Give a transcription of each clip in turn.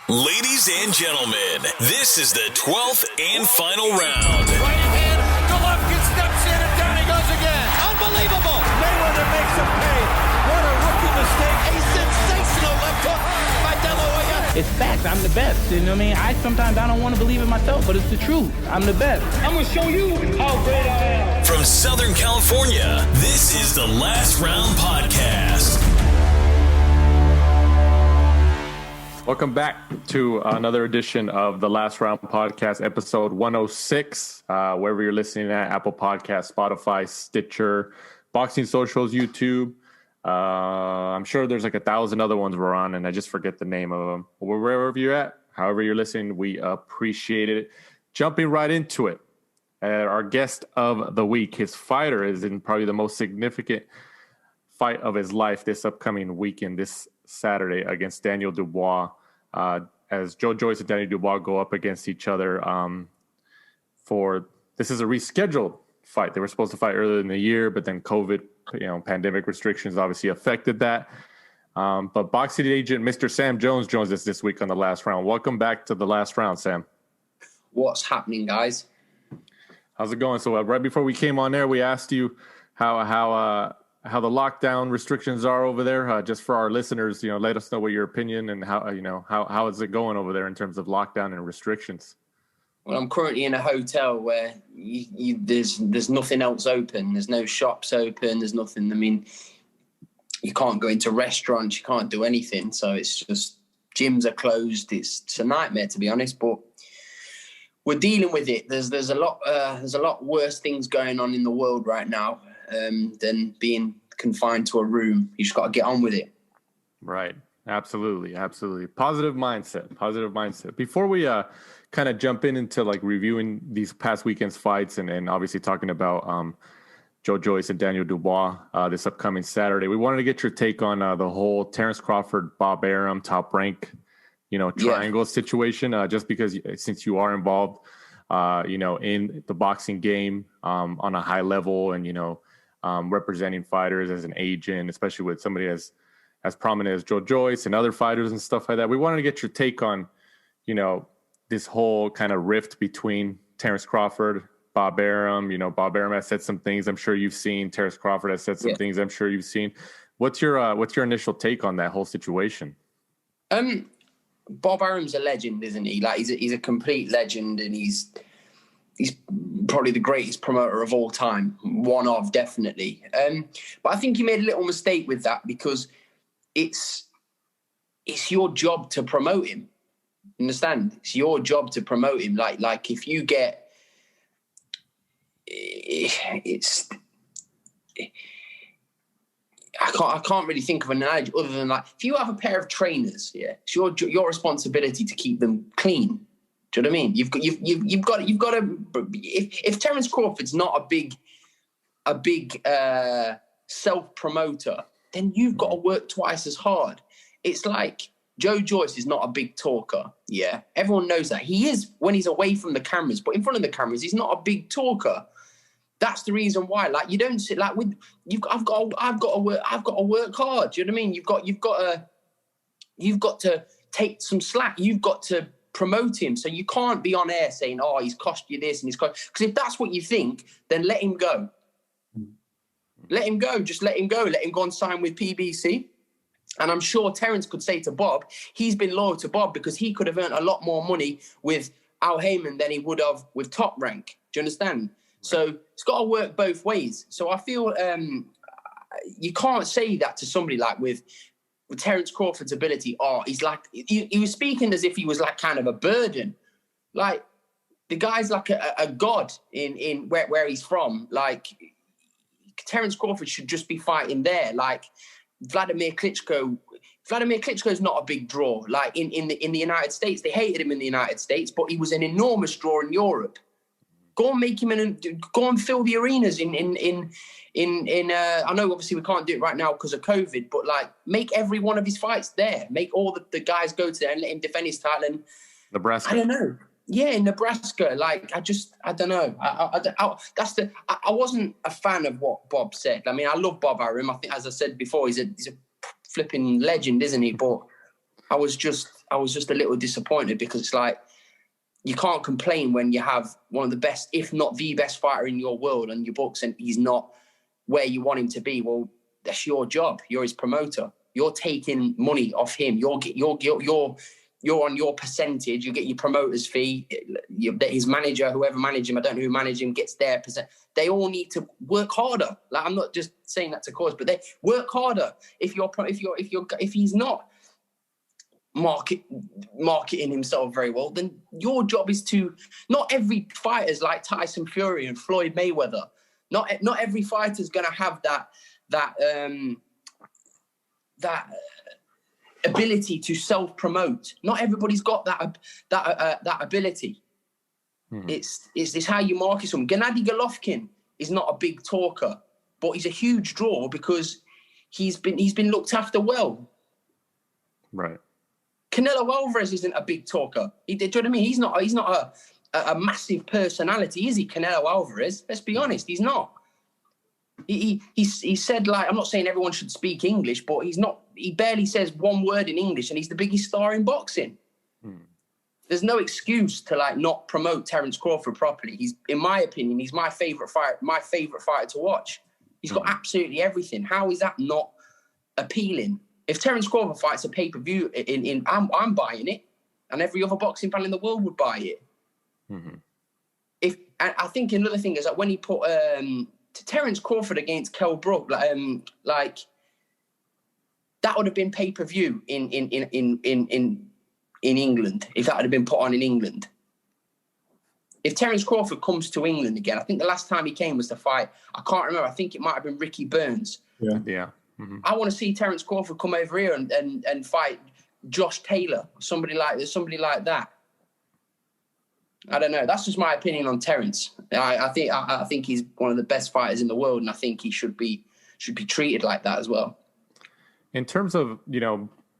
Ladies and gentlemen, this is the 12th and final round. Right hand, Golovkin steps in and down he goes again. Unbelievable. Mayweather makes him pay. What a rookie mistake. A sensational left hook by De La Hoya. It's facts. I'm the best. You know what I mean? Sometimes I don't want to believe it myself, but it's the truth. I'm the best. I'm going to show you how great I am. From Southern California, this is the Last Round Podcast. Welcome back to another edition of the Last Round Podcast, episode 106. Wherever you're listening at, Apple Podcasts, Spotify, Stitcher, Boxing Socials, YouTube. I'm sure there's like 1,000 other ones we're on, and I just forget the name of them. Wherever you're at, however you're listening, we appreciate it. Jumping right into it, our guest of the week, his fighter is in probably the most significant fight of his life this upcoming weekend, this Saturday against Daniel Dubois. As Joe-Joyce and Danny Dubois go up against each other this is a rescheduled fight. They were supposed to fight earlier in the year, but then COVID, pandemic restrictions obviously affected that. But boxing agent Mr. Sam Jones joins us this week on the Last Round. Welcome back to the Last Round, Sam. What's happening, guys? How's it going? So right before we came on there, we asked you how the lockdown restrictions are over there. Just for our listeners, let us know what your opinion and how is it going over there in terms of lockdown and restrictions. Well, I'm currently in a hotel where there's nothing else open. There's no shops open. There's nothing. I mean, you can't go into restaurants. You can't do anything. So it's just gyms are closed. It's a nightmare, to be honest. But we're dealing with it. There's a lot worse things going on in the world right now than being confined to a room. You just got to get on with it. Right. Absolutely. Positive mindset. Before we kind of jump into like reviewing these past weekend's fights and obviously talking about Joe-Joyce and Daniel Dubois this upcoming Saturday, we wanted to get your take on the whole Terence Crawford, Bob Arum, Top Rank, triangle situation, just because since you are involved, in the boxing game on a high level and, representing fighters as an agent, especially with somebody as prominent as Joe-Joyce and other fighters and stuff like that. We wanted to get your take on, this whole kind of rift between Terence Crawford, Bob Arum. Bob Arum has said some things I'm sure you've seen. Terence Crawford has said some things I'm sure you've seen. What's your initial take on that whole situation? Bob Arum's a legend, isn't he? Like he's a complete legend, and he's probably the greatest promoter of all time. One of, definitely. But I think he made a little mistake with that because it's your job to promote him. Understand? It's your job to promote him. Like if you get I can't really think of an analogy other than like if you have a pair of trainers, it's your responsibility to keep them clean. Do you know what I mean? You've got to. If Terence Crawford's not a big self promoter, then you've got to work twice as hard. It's like Joe-Joyce is not a big talker. Yeah, everyone knows that. He is when he's away from the cameras, but in front of the cameras, he's not a big talker. That's the reason why. Like you don't sit like with I've got to work hard. Do you know what I mean? You've got to take some slack. You've got to promote him. So you can't be on air saying, "Oh, he's cost you this and he's cost." Because if that's what you think, then let him go. Let him go. Just let him go. Let him go and sign with PBC. And I'm sure Terence could say to Bob, he's been loyal to Bob because he could have earned a lot more money with Al Heyman than he would have with Top Rank. Do you understand? So it's got to work both ways. So I feel you can't say that to somebody like with Terence Crawford's ability. Oh, he's like, he was speaking as if he was like kind of a burden. Like the guy's like a god in where he's from. Like Terence Crawford should just be fighting there. Like Vladimir Klitschko's not a big draw. Like in the United States, they hated him in the United States, but he was an enormous draw in Europe. Go and make him go and fill the arenas in I know obviously we can't do it right now because of COVID, but like make every one of his fights there. Make all the guys go to there and let him defend his title. And Nebraska. I don't know. Yeah, in Nebraska. Like I don't know. I wasn't a fan of what Bob said. I mean, I love Bob Arum. I think, as I said before, he's a flipping legend, isn't he? But I was just just a little disappointed, because it's like, you can't complain when you have one of the best, if not the best fighter in your world on your books, and he's not where you want him to be. Well, that's your job. You're his promoter. You're taking money off him. You're on your percentage. You get your promoter's fee. His manager, whoever managed him, I don't know who managed him, gets their percent. They all need to work harder. Like, I'm not just saying that to cause, but they work harder. If he's not marketing himself very well, then your job is to. Not every fighter's like Tyson Fury and Floyd Mayweather. Not every fighter's going to have that ability to self-promote. Not everybody's got that ability. Mm-hmm. It's how you market someone. Gennady Golovkin is not a big talker, but he's a huge draw because he's been looked after well. Right. Canelo Alvarez isn't a big talker. Do you know what I mean? He's not a massive personality, is he? Canelo Alvarez. Let's be honest, he's not. He said, like, I'm not saying everyone should speak English, but he barely says one word in English, and he's the biggest star in boxing. There's no excuse to like not promote Terence Crawford properly. In my opinion, he's my favorite fighter to watch. He's got absolutely everything. How is that not appealing? If Terence Crawford fights a pay-per-view I'm buying it, and every other boxing fan in the world would buy it. Mm-hmm. I think another thing is that when he put Terence Crawford against Kell Brook, like that would have been pay-per-view in England, if that had been put on in England. If Terence Crawford comes to England again, I think the last time he came was to fight, I can't remember, I think it might have been Ricky Burns. Yeah. Mm-hmm. I want to see Terence Crawford come over here and fight Josh Taylor, somebody like that. I don't know. That's just my opinion on Terence. I think he's one of the best fighters in the world, and I think he should be treated like that as well. In terms of,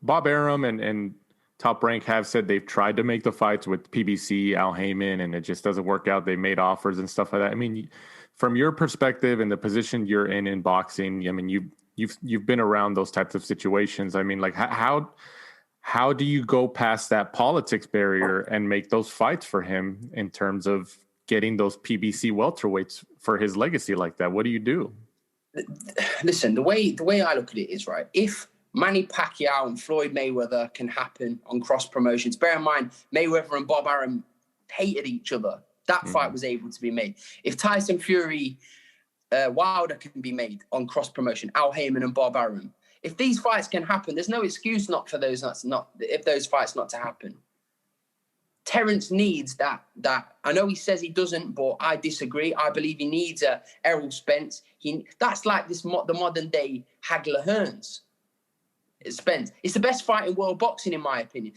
Bob Arum and Top Rank have said they've tried to make the fights with PBC, Al Heyman, and it just doesn't work out. They made offers and stuff like that. I mean, from your perspective and the position you're in boxing, I mean, you've been around those types of situations. I mean, like how do you go past that politics barrier and make those fights for him in terms of getting those PBC welterweights for his legacy like that? What do you do? Listen, the way I look at it is, right, if Manny Pacquiao and Floyd Mayweather can happen on cross promotions, bear in mind Mayweather and Bob Arum hated each other. That fight was able to be made. If Tyson Fury, Wilder can be made on cross promotion, Al Heyman and Bob Arum. If these fights can happen, there's no excuse for those fights not to happen. Terence needs that. I know he says he doesn't, but I disagree. I believe he needs a Errol Spence. That's like the modern day Hagler Hearns. Spence. It's the best fight in world boxing, in my opinion.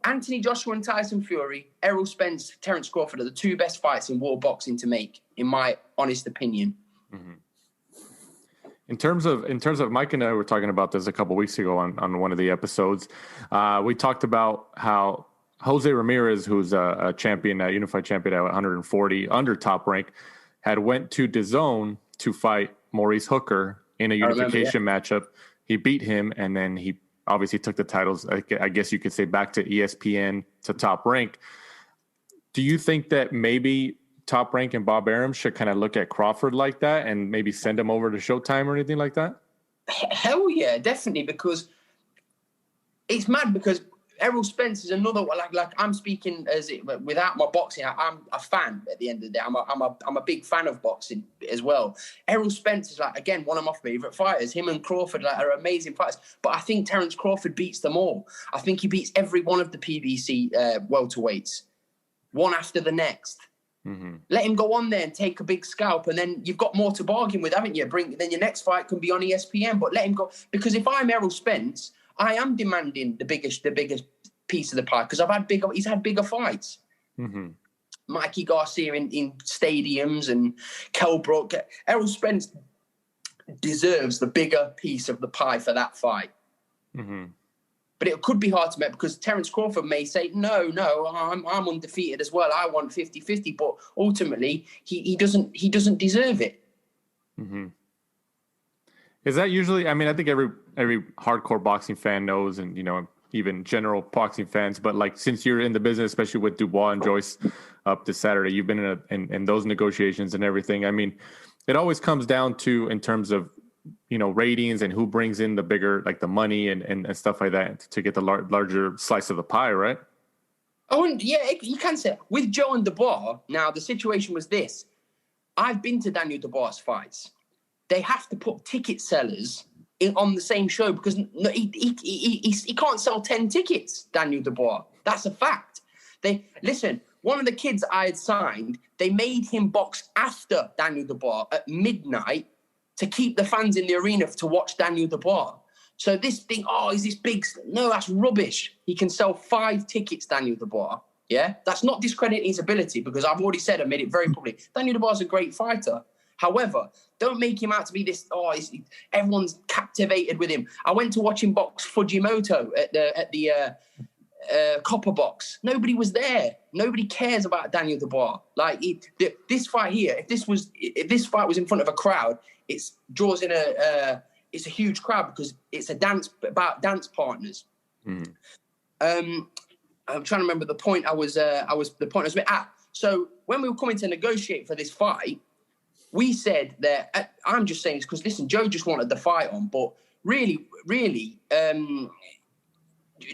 Anthony Joshua and Tyson Fury, Errol Spence, Terence Crawford are the two best fights in world boxing to make, in my honest opinion. Mm-hmm. In terms of Mike and I were talking about this a couple of weeks ago on one of the episodes. We talked about how Jose Ramirez, who's a champion, a unified champion at 140 under Top Rank, had went to DAZN to fight Maurice Hooker in a unification matchup. He beat him, and then he obviously took the titles, I guess you could say, back to ESPN, to Top Rank. Do you think that maybe Top Rank and Bob Arum should kind of look at Crawford like that and maybe send him over to Showtime or anything like that? Hell yeah, definitely, because it's mad, because Errol Spence is another one. Like I'm speaking without my boxing. I'm a fan at the end of the day. I'm a big fan of boxing as well. Errol Spence is again one of my favorite fighters. Him and Crawford are amazing fighters. But I think Terence Crawford beats them all. I think he beats every one of the PBC welterweights, one after the next. Mm-hmm. Let him go on there and take a big scalp, and then you've got more to bargain with, haven't you? Then your next fight can be on ESPN. But let him go, because if I'm Errol Spence, I am demanding the biggest piece of the pie, because he's had bigger fights. Mm-hmm. Mikey Garcia in stadiums and Kell Brook. Errol Spence deserves the bigger piece of the pie for that fight. Mm-hmm. But it could be hard to make, because Terence Crawford may say, no, I'm undefeated as well. I want 50-50, but ultimately he doesn't deserve it. Mm-hmm. Is that usually, I mean, I think every hardcore boxing fan knows, and, even general boxing fans, but like since you're in the business, especially with Dubois and Joyce up this Saturday, you've been in those negotiations and everything. I mean, it always comes down to, in terms of, ratings and who brings in the bigger, like the money and stuff like that to get the larger slice of the pie, right? Oh, and yeah, you can say with Joe and Dubois. Now the situation was this: I've been to Daniel Dubois' fights. They have to put ticket sellers on the same show because he can't sell 10 tickets. Daniel Dubois, that's a fact. One of the kids I had signed, they made him box after Daniel Dubois at midnight to keep the fans in the arena to watch Daniel Dubois. So this thing, is this big? No, that's rubbish. He can sell 5 tickets, Daniel Dubois. Yeah, that's not discrediting his ability because I've already said, I made it very public. Daniel Dubois is a great fighter. However, don't make him out to be this, everyone's captivated with him. I went to watch him box Fujimoto at the Copper Box. Nobody was there. Nobody cares about Daniel Dubois. Like this fight here, if this fight was in front of a crowd, it draws in it's a huge crowd because it's about dance partners. Mm. I'm trying to remember the point I was at. So when we were coming to negotiate for this fight, we said that, I'm just saying this because, listen, Joe just wanted the fight on, but really,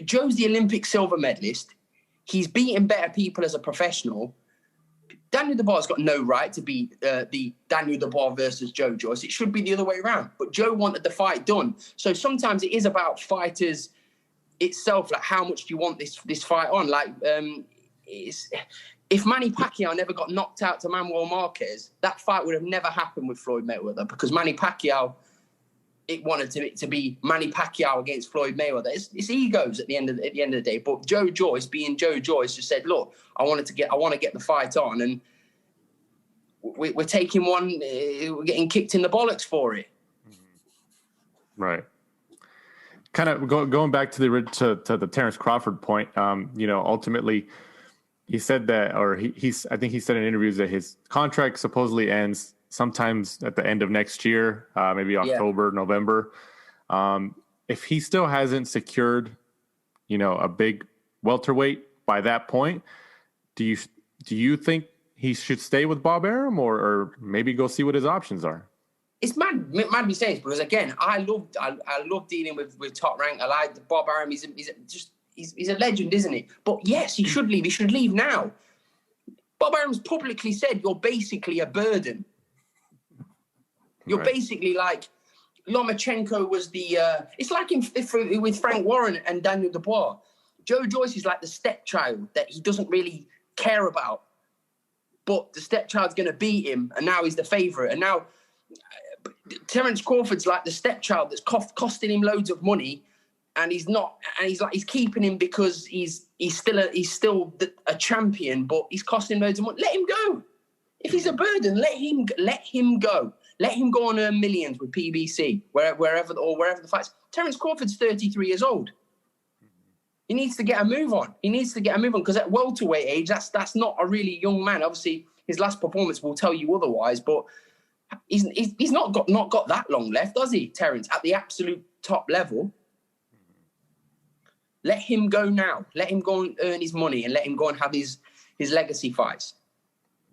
Joe's the Olympic silver medalist. He's beaten better people as a professional. Daniel Dubois got no right to be the Daniel Dubois versus Joe Joyce. It should be the other way around. But Joe wanted the fight done. So sometimes it is about fighters itself. Like, how much do you want this fight on? Like, if Manny Pacquiao never got knocked out to Manuel Marquez, that fight would have never happened with Floyd Mayweather because Manny Pacquiao, it wanted it to be Manny Pacquiao against Floyd Mayweather. It's egos at the end of the day. But Joe Joyce, being Joe Joyce, just said, "Look, I want to get the fight on, and we're taking one. We're getting kicked in the bollocks for it." Right. Kind of going back to the Terrence Crawford point. Ultimately, he said that, or I think he said in interviews that his contract supposedly ends sometimes at the end of next year, maybe October, November. If he still hasn't secured, a big welterweight by that point, do you think he should stay with Bob Arum or maybe go see what his options are? It's mad me saying this because, again, I love dealing with top rank. I like Bob Arum. He's a legend, isn't he? But yes, he should leave. He should leave now. Bob Arum's publicly said, "You're basically a burden." You're basically like Lomachenko was the. It's like with Frank Warren and Daniel Dubois. Joe Joyce is like the stepchild that he doesn't really care about, but the stepchild's going to beat him, and now he's the favourite. And now Terence Crawford's like the stepchild that's costing him loads of money, and he's not. And he's keeping him because he's still a champion, but he's costing him loads of money. Let him go. If he's a burden, let him go. Let him go and earn millions with PBC, wherever the fights. Terence Crawford's 33 years old. He needs to get a move on. Because at welterweight age, that's not a really young man. Obviously, his last performance will tell you otherwise, but he's not got that long left, does he, Terence? At the absolute top level. Let him go now. Let him go and earn his money and let him go and have his legacy fights.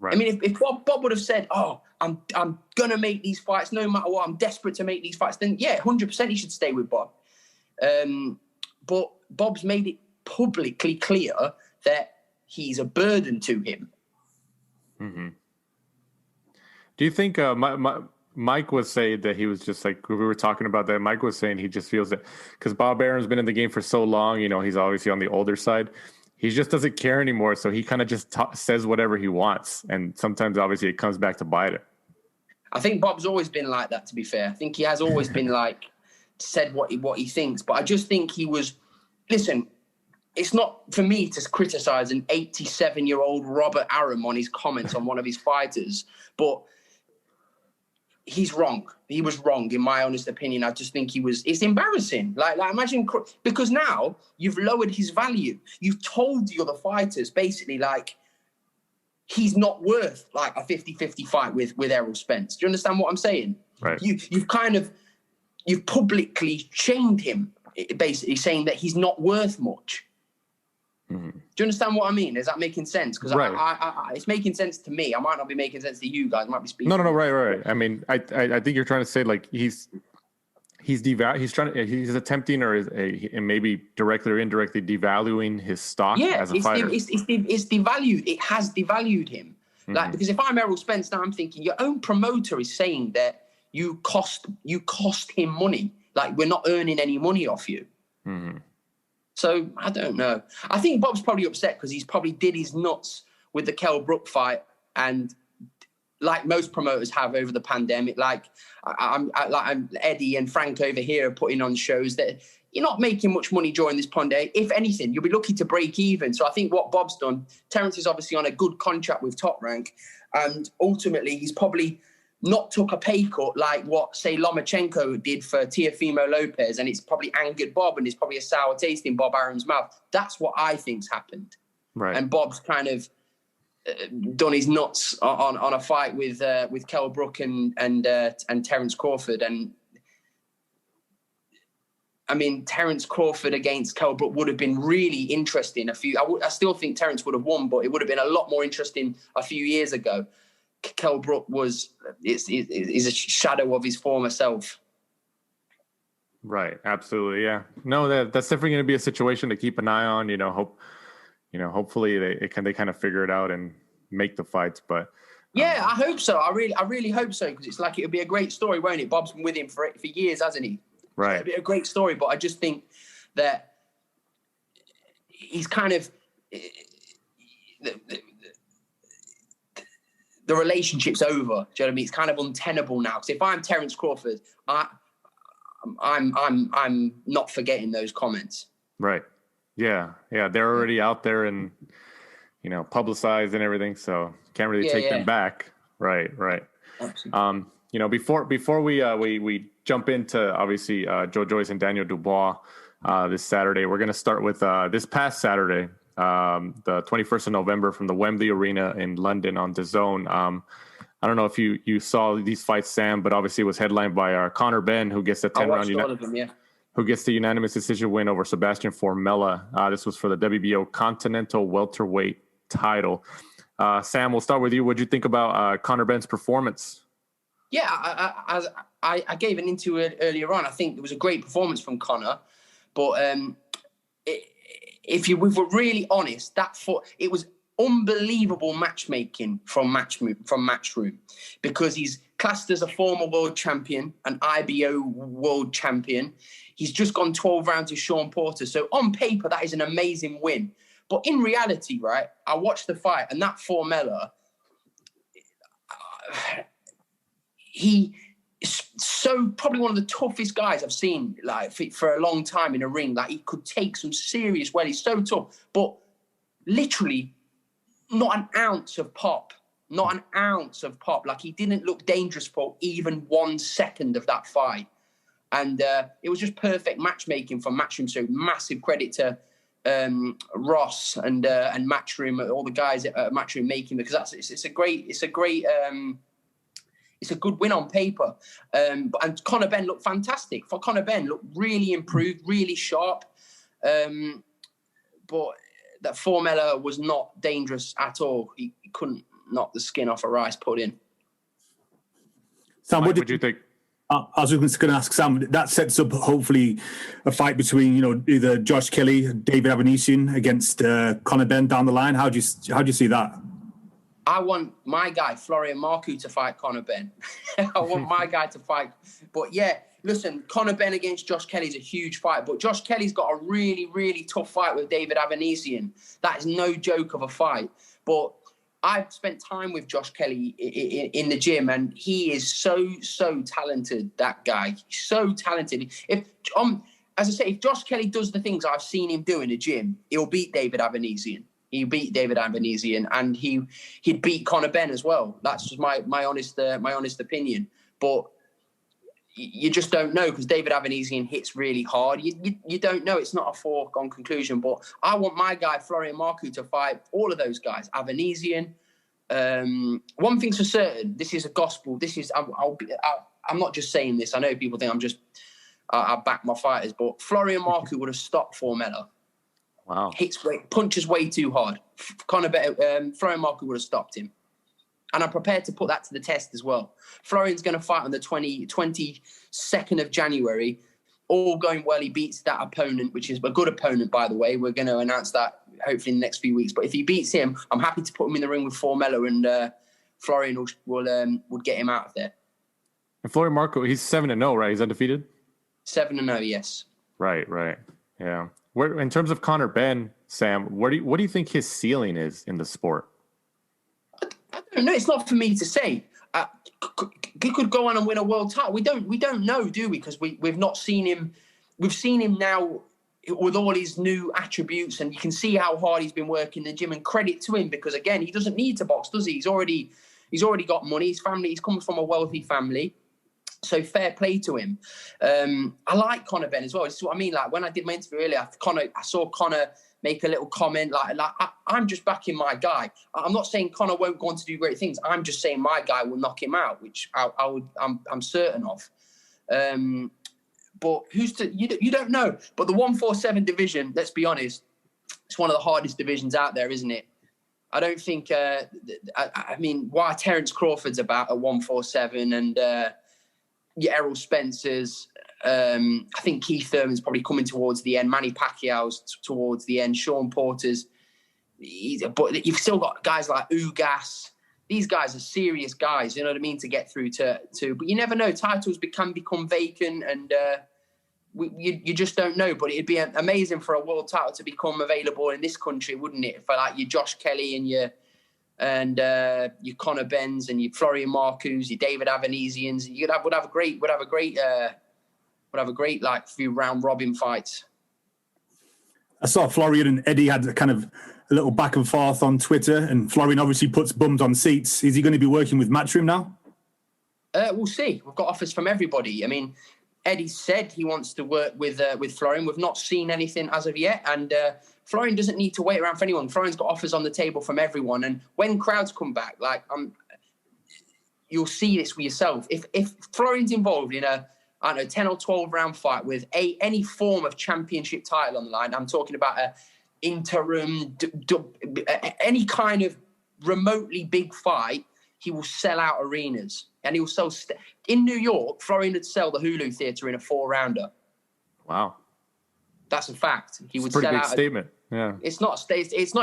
Right. I mean, if Bob would have said, I'm going to make these fights no matter what, I'm desperate to make these fights, then, 100% he should stay with Bob. But Bob's made it publicly clear that he's a burden to him. Mm-hmm. Do you think Mike was saying that he was just like, we were talking about that, Mike was saying he just feels that because Bob Arum's been in the game for so long, he's obviously on the older side. He just doesn't care anymore, so he kind of just says whatever he wants, and sometimes, obviously, it comes back to bite it. I think Bob's always been like that, to be fair. I think he has always been said what he thinks, but I just think he was... Listen, it's not for me to criticise an 87-year-old Robert Arum on his comments on one of his fighters, but he's wrong. He was wrong, in my honest opinion. I just think it's embarrassing. Like imagine, because now you've lowered his value. You've told the other fighters basically he's not worth like a 50-50 fight with Errol Spence. Do you understand what I'm saying? Right. You've publicly shamed him basically saying that he's not worth much. Do you understand what I mean? Is that making sense? Because it's making sense to me. I might not be making sense to you guys. I might be speaking. No, right. I mean, I think you're trying to say like he's attempting or and maybe directly or indirectly devaluing his stock as a fighter. It's devalued. It has devalued him. Like, because if I'm Errol Spence now, I'm thinking your own promoter is saying that you cost him money. Like, we're not earning any money off you. So I don't know. I think Bob's probably upset because he's probably did his nuts with the Kell Brook fight, and like most promoters have over the pandemic, like I'm Eddie and Frank over here are putting on shows that you're not making much money during this pandemic. If anything, you'll be lucky to break even. So I think what Bob's done, Terence is obviously on a good contract with Top Rank, and ultimately he's probably not took a pay cut like what, say, Lomachenko did for Teofimo Lopez, and it's probably angered Bob, and it's probably a sour taste in Bob Arum's mouth. That's what I think's happened. Right. And Bob's kind of done his nuts on a fight with Kell Brook and Terence Crawford. And I mean, Terence Crawford against Kell Brook would have been really interesting. I still think Terence would have won, but it would have been a lot more interesting a few years ago. Kell Brook is a shadow of his former self. Right. Absolutely. Yeah. No, that's definitely going to be a situation to keep an eye on. Hopefully they kind of figure it out and make the fights. But yeah, I hope so. I really hope so, because it's like it would be a great story, won't it? Bob's been with him for years, hasn't he? Right. It'd be a great story, but I just think that he's kind of the relationship's over. Do you know what I mean? It's kind of untenable now. Because if I'm Terence Crawford, I'm not forgetting those comments. Right. Yeah. They're already out there and publicized and everything, so can't really take them back. Right. Absolutely. Before we jump into obviously Joe Joyce and Daniel Dubois this Saturday, we're going to start with this past Saturday, the 21st of November, from the Wembley Arena in London on DAZN. I don't know if you saw these fights, Sam, but obviously it was headlined by Conor Benn, who gets the 10-round who gets the unanimous decision win over Sebastian Formella. This was for the WBO Continental Welterweight title. Sam, we'll start with you. What did you think about Conor Benn's performance? Yeah, I gave an interview earlier on. I think it was a great performance from Conor, but if we're really honest, it was unbelievable matchmaking from Matchroom, because he's classed as a former world champion, an IBO world champion. He's just gone 12 rounds with Sean Porter. So on paper, that is an amazing win. But in reality, right, I watched the fight, and that Formella, he is probably one of the toughest guys I've seen like for a long time in a ring. Like, he could take some serious well. He's so tough, but literally not an ounce of pop. Like, he didn't look dangerous for even 1 second of that fight. And it was just perfect matchmaking from Matchroom. So massive credit to Ross and Matchroom, all the guys at Matchroom making, because it's a good win on paper. And Conor Benn looked fantastic. Conor Benn looked really improved, really sharp. But that Formella was not dangerous at all. He couldn't knock the skin off a rice pudding. Sam, what did you think? I was just going to ask Sam, that sets up hopefully a fight between, either Josh Kelly, David Avanesian against Conor Benn down the line. How do you see that? I want my guy, Florian Marku, to fight Conor Benn. I want my guy to fight. But yeah, listen, Conor Benn against Josh Kelly is a huge fight. But Josh Kelly's got a really, really tough fight with David Avanesian. That is no joke of a fight. But I've spent time with Josh Kelly in the gym, and he is so talented, that guy. He's so talented. As I say, if Josh Kelly does the things I've seen him do in the gym, he'll beat David Avanesian. He beat David Avanesian, and he'd beat Conor Benn as well. That's just my honest opinion. But you just don't know, because David Avanesian hits really hard. You don't know. It's not a foregone conclusion. But I want my guy Florian Marku to fight all of those guys. Avanesian. One thing's for certain. This is a gospel. This is. I'm not just saying this. I know people think I back my fighters. But Florian Marku would have stopped Formella. Wow. Punches way too hard. Florian Marku would have stopped him. And I'm prepared to put that to the test as well. Florian's going to fight on the 22nd of January. All going well, he beats that opponent, which is a good opponent, by the way. We're going to announce that hopefully in the next few weeks. But if he beats him, I'm happy to put him in the ring with Formella, and Florian would get him out of there. And Florian Marku, he's 7-0, right? He's undefeated? 7-0, yes. Right. Yeah. In terms of Conor Benn, Sam, what do you think his ceiling is in the sport? I don't know. It's not for me to say. He could go on and win a world title. We don't know, do we? Because we've not seen him. We've seen him now with all his new attributes, and you can see how hard he's been working in the gym. And credit to him, because again, he doesn't need to box, does he? He's already got money. His family. He's come from a wealthy family. So fair play to him. I like Conor Benn as well. This is what I mean. Like when I did my interview earlier, I saw Conor make a little comment like I'm just backing my guy. I'm not saying Conor won't go on to do great things. I'm just saying my guy will knock him out, which I'm certain of. But you don't know. But the 147 division, let's be honest, it's one of the hardest divisions out there, isn't it? I don't think. I mean, why Terence Crawford's about at 147 and. Errol Spencer's. I think Keith Thurman's probably coming towards the end. Manny Pacquiao's towards the end. Sean Porter's. But you've still got guys like Ugas. These guys are serious guys, you know what I mean, to get through to. But you never know. Titles can become vacant, and you just don't know. But it'd be amazing for a world title to become available in this country, wouldn't it? For like your Josh Kelly and your Conor Benns and your Florian Markus, your David Avanesians. Would have a great like few round robin fights. I saw Florian and Eddie had a kind of a little back and forth on Twitter, and Florian obviously puts bums on seats. Is he going to be working with Matchroom now? We'll see. We've got offers from everybody. I mean, Eddie said he wants to work with Florian. We've not seen anything as of yet, and Florian doesn't need to wait around for anyone. Florian's got offers on the table from everyone, and when crowds come back, like you'll see this for yourself. If Florian's involved in a 10 or 12 round fight with any form of championship title on the line, I'm talking about a interim, any kind of remotely big fight, he will sell out arenas, and he will sell. In New York, Florian would sell the Hulu Theatre in a 4-rounder. Wow. That's a fact. He would it's a pretty sell big out. Statement. Yeah. It's not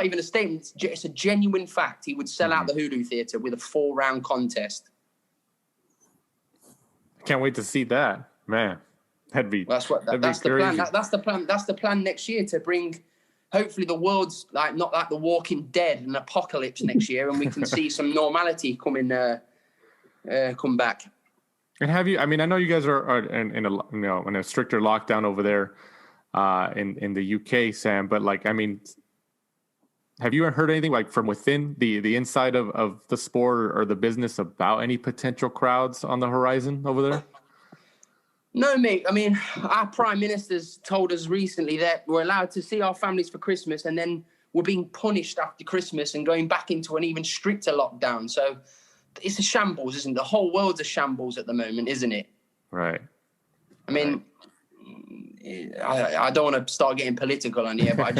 even a statement. It's a genuine fact. He would sell out the Hulu Theatre with a 4-round contest. Can't wait to see that, man. That's the plan. That's the plan next year, to bring, hopefully, the world's like not like the Walking Dead and apocalypse next year, and we can see some normality come back. And have you? I mean, I know you guys are in a stricter lockdown over there in the UK, Sam. But like, I mean, have you heard anything like from within the inside of the sport or the business about any potential crowds on the horizon over there? No, mate. I mean, our Prime Minister's told us recently that we're allowed to see our families for Christmas, and then we're being punished after Christmas and going back into an even stricter lockdown. So it's a shambles, isn't it? The whole world's a shambles at the moment, isn't it? Right. I mean, I don't want to start getting political on here, but I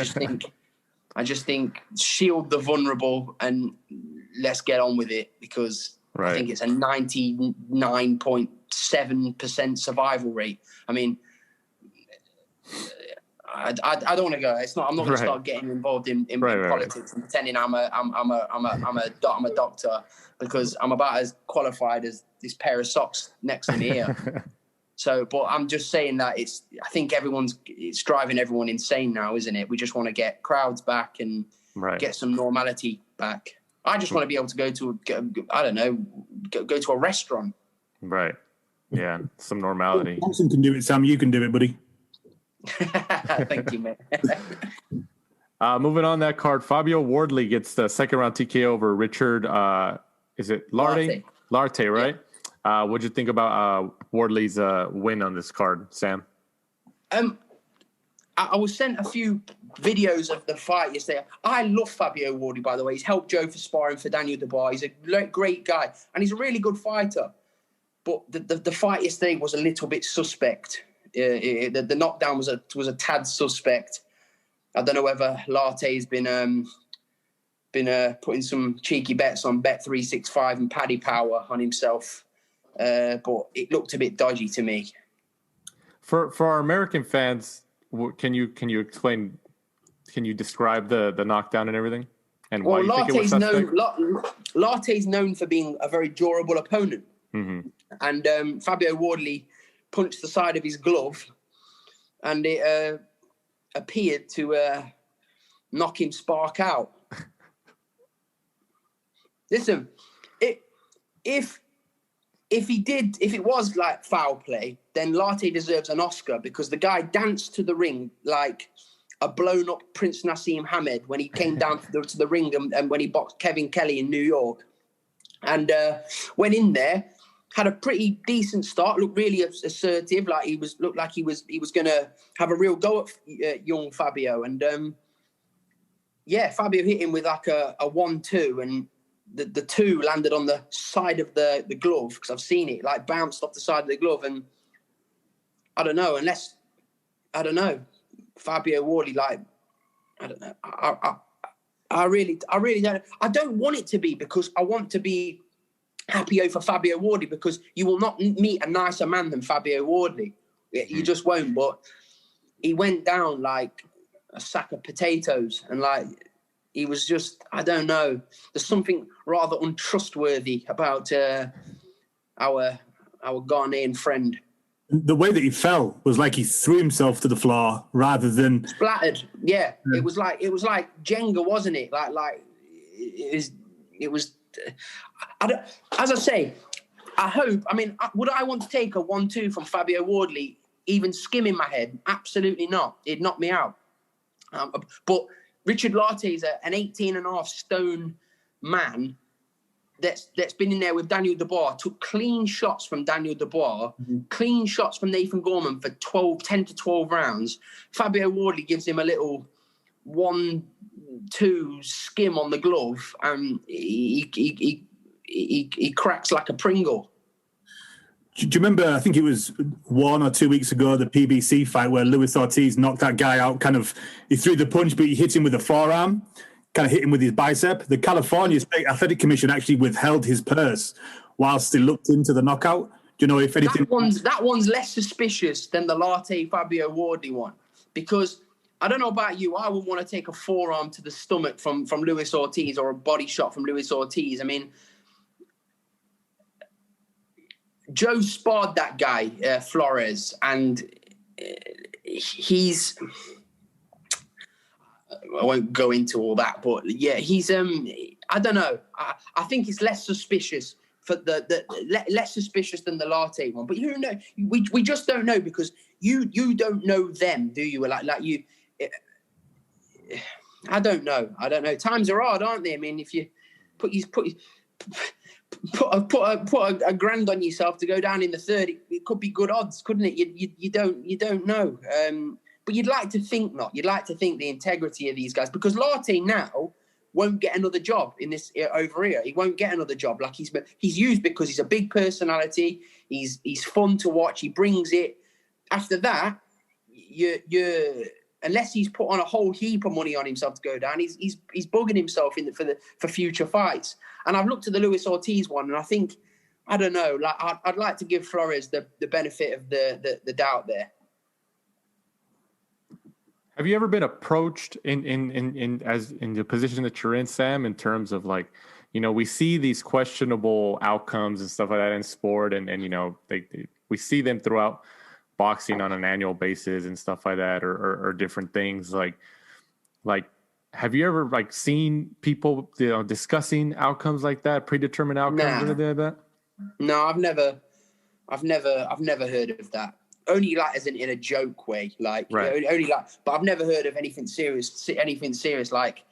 just think shield the vulnerable and let's get on with it, because I think it's a 99.7% survival rate. I mean, I don't want to go. I'm not going to start getting involved in politics and pretending I'm a doctor, because I'm about as qualified as this pair of socks next to me here. So, but I'm just saying that I think it's driving everyone insane now, isn't it? We just want to get crowds back and get some normality back. I just want to be able to go to a restaurant. Right. Yeah. Some normality. Thompson can do it, Sam. You can do it, buddy. Thank you, man. Moving on that card, Fabio Wardley gets the second round TKO over Richard. Is it Larte? Larte, right? Yeah. What'd you think about Wardley's win on this card, Sam? I was sent a few videos of the fight yesterday. I love Fabio Wardley, by the way. He's helped Joe for sparring for Daniel Dubois. He's a great guy, and he's a really good fighter. But the fight yesterday was a little bit suspect. The knockdown was a tad suspect. I don't know whether Larte's been putting some cheeky bets on Bet365 and Paddy Power on himself, but it looked a bit dodgy to me. For our American fans, can you explain? Can you describe the knockdown and everything, and why you think it was suspect? Larte's known for being a very durable opponent, and Fabio Wardley punched the side of his glove, and it appeared to knock him spark out. Listen, if it was like foul play, then Lartey deserves an Oscar, because the guy danced to the ring like a blown up Prince Nassim Hamed when he came down to the ring and when he boxed Kevin Kelly in New York, and went in there, had a pretty decent start, looked really assertive, looked like he was going to have a real go at young Fabio, and Fabio hit him with like a 1-2, and the 2 landed on the side of the glove, because I've seen it, like bounced off the side of the glove, and I don't know, Fabio Wardley, like, I don't know, I really don't. I don't want it to be, because I want to be happy for Fabio Wardley, because you will not meet a nicer man than Fabio Wardley. You just won't. But he went down like a sack of potatoes, and like he was just, I don't know. There's something rather untrustworthy about our Ghanaian friend. The way that he fell was like he threw himself to the floor rather than splattered. Yeah. It was like Jenga, wasn't it? Like it was. As I say, I hope. I mean, would I want to take a 1-2 from Fabio Wardley, even skimming my head? Absolutely not. It'd knock me out. But Richard Lartey is an 18.5 stone man that's been in there with Daniel Dubois, took clean shots from Daniel Dubois, clean shots from Nathan Gorman for 10 to 12 rounds. Fabio Wardley gives him a little 1-2 skim on the glove, and he cracks like a Pringle. Do you remember, I think it was 1 or 2 weeks ago, the PBC fight where Luis Ortiz knocked that guy out, he threw the punch, but he hit him with a forearm, kind of hit him with his bicep. The California State Athletic Commission actually withheld his purse whilst they looked into the knockout. Do you know if anything? That one's less suspicious than the Lartey Fabio Wardley one, because I don't know about you, I would want to take a forearm to the stomach from Luis Ortiz, or a body shot from Luis Ortiz. I mean, Joe sparred that guy, Flores, and he's... I won't go into all that, but yeah, he's I don't know. I think it's less suspicious for less suspicious than the Lartey one. But you don't know. We just don't know, because you don't know them, do you? Like you. I don't know. Times are hard, aren't they? I mean, if you put a grand on yourself to go down in the third, it could be good odds, couldn't it? You don't know. But you'd like to think not. You'd like to think the integrity of these guys, because Lartey now won't get another job in this over here. He won't get another job. Like he's used because he's a big personality. He's fun to watch. He brings it. After that, you unless he's put on a whole heap of money on himself to go down, he's bugging himself for future fights. And I've looked at the Luis Ortiz one, and I think, I don't know. Like I'd like to give Flores the benefit of the doubt there. Have you ever been approached in the position that you're in, Sam, in terms of, like, you know, we see these questionable outcomes and stuff like that in sport, and you know, we see them throughout boxing on an annual basis and stuff like that, or different things like have you ever like seen people, you know, discussing outcomes like that, predetermined outcomes, or anything like that? No, I've never heard of that. Only like as in a joke way, like right. Only like, but I've never heard of anything serious. Like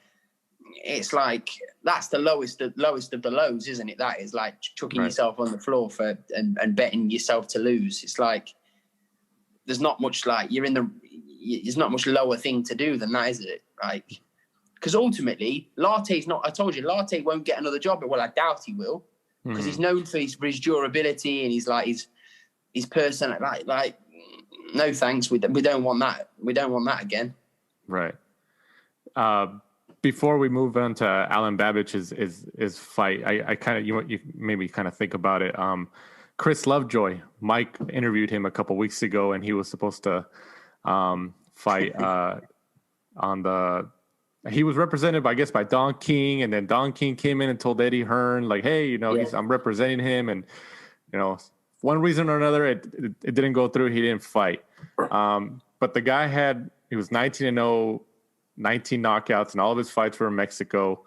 it's like that's the lowest of the lows, isn't it? That is like chucking yourself on the floor and betting yourself to lose. It's like there's not much like there's not much lower thing to do than that, is it? Like, because ultimately Lartey's not. I told you, Lartey won't get another job, but well, I doubt he will, because he's known for his durability, and he's like his person. Like No thanks. We don't want that. We don't want that again. Right. Before we move on to Alan Babbich's fight, I kind of you maybe kind of think about it. Chris Lovejoy, Mike interviewed him a couple weeks ago, and he was supposed to fight he was represented, by Don King, and then Don King came in and told Eddie Hearn, like, hey, I'm representing him, and one reason or another, it didn't go through. He didn't fight. But the guy he was 19-0, 19 knockouts, and all of his fights were in Mexico.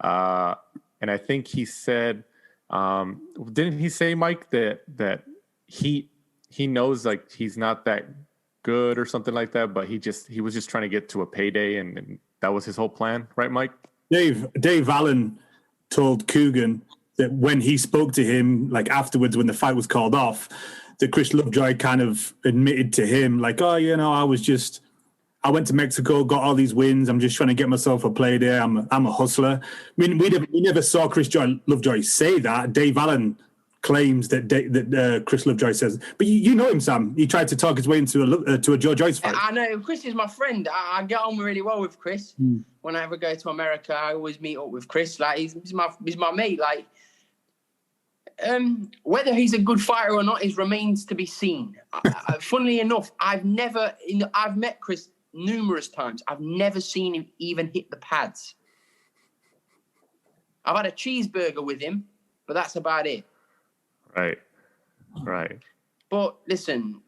And I think he said, didn't he say, Mike, that he knows like he's not that good or something like that, but he was just trying to get to a payday, and that was his whole plan, right, Mike? Dave Allen told Coogan that when he spoke to him, like afterwards when the fight was called off, that Chris Lovejoy kind of admitted to him, like, oh, I went to Mexico, got all these wins. I'm just trying to get myself a play there. I'm a hustler. I mean, we never saw Chris Lovejoy say that. Dave Allen claims that Chris Lovejoy says. But you know him, Sam. He tried to talk his way into a Joe-Joyce fight. I know. Chris is my friend. I get on really well with Chris. When I ever go to America, I always meet up with Chris. Like, he's my mate. Like, whether he's a good fighter or not remains to be seen. Funnily enough, I've met Chris numerous times. I've never seen him even hit the pads. I've had a cheeseburger with him, but that's about it. Right. But listen,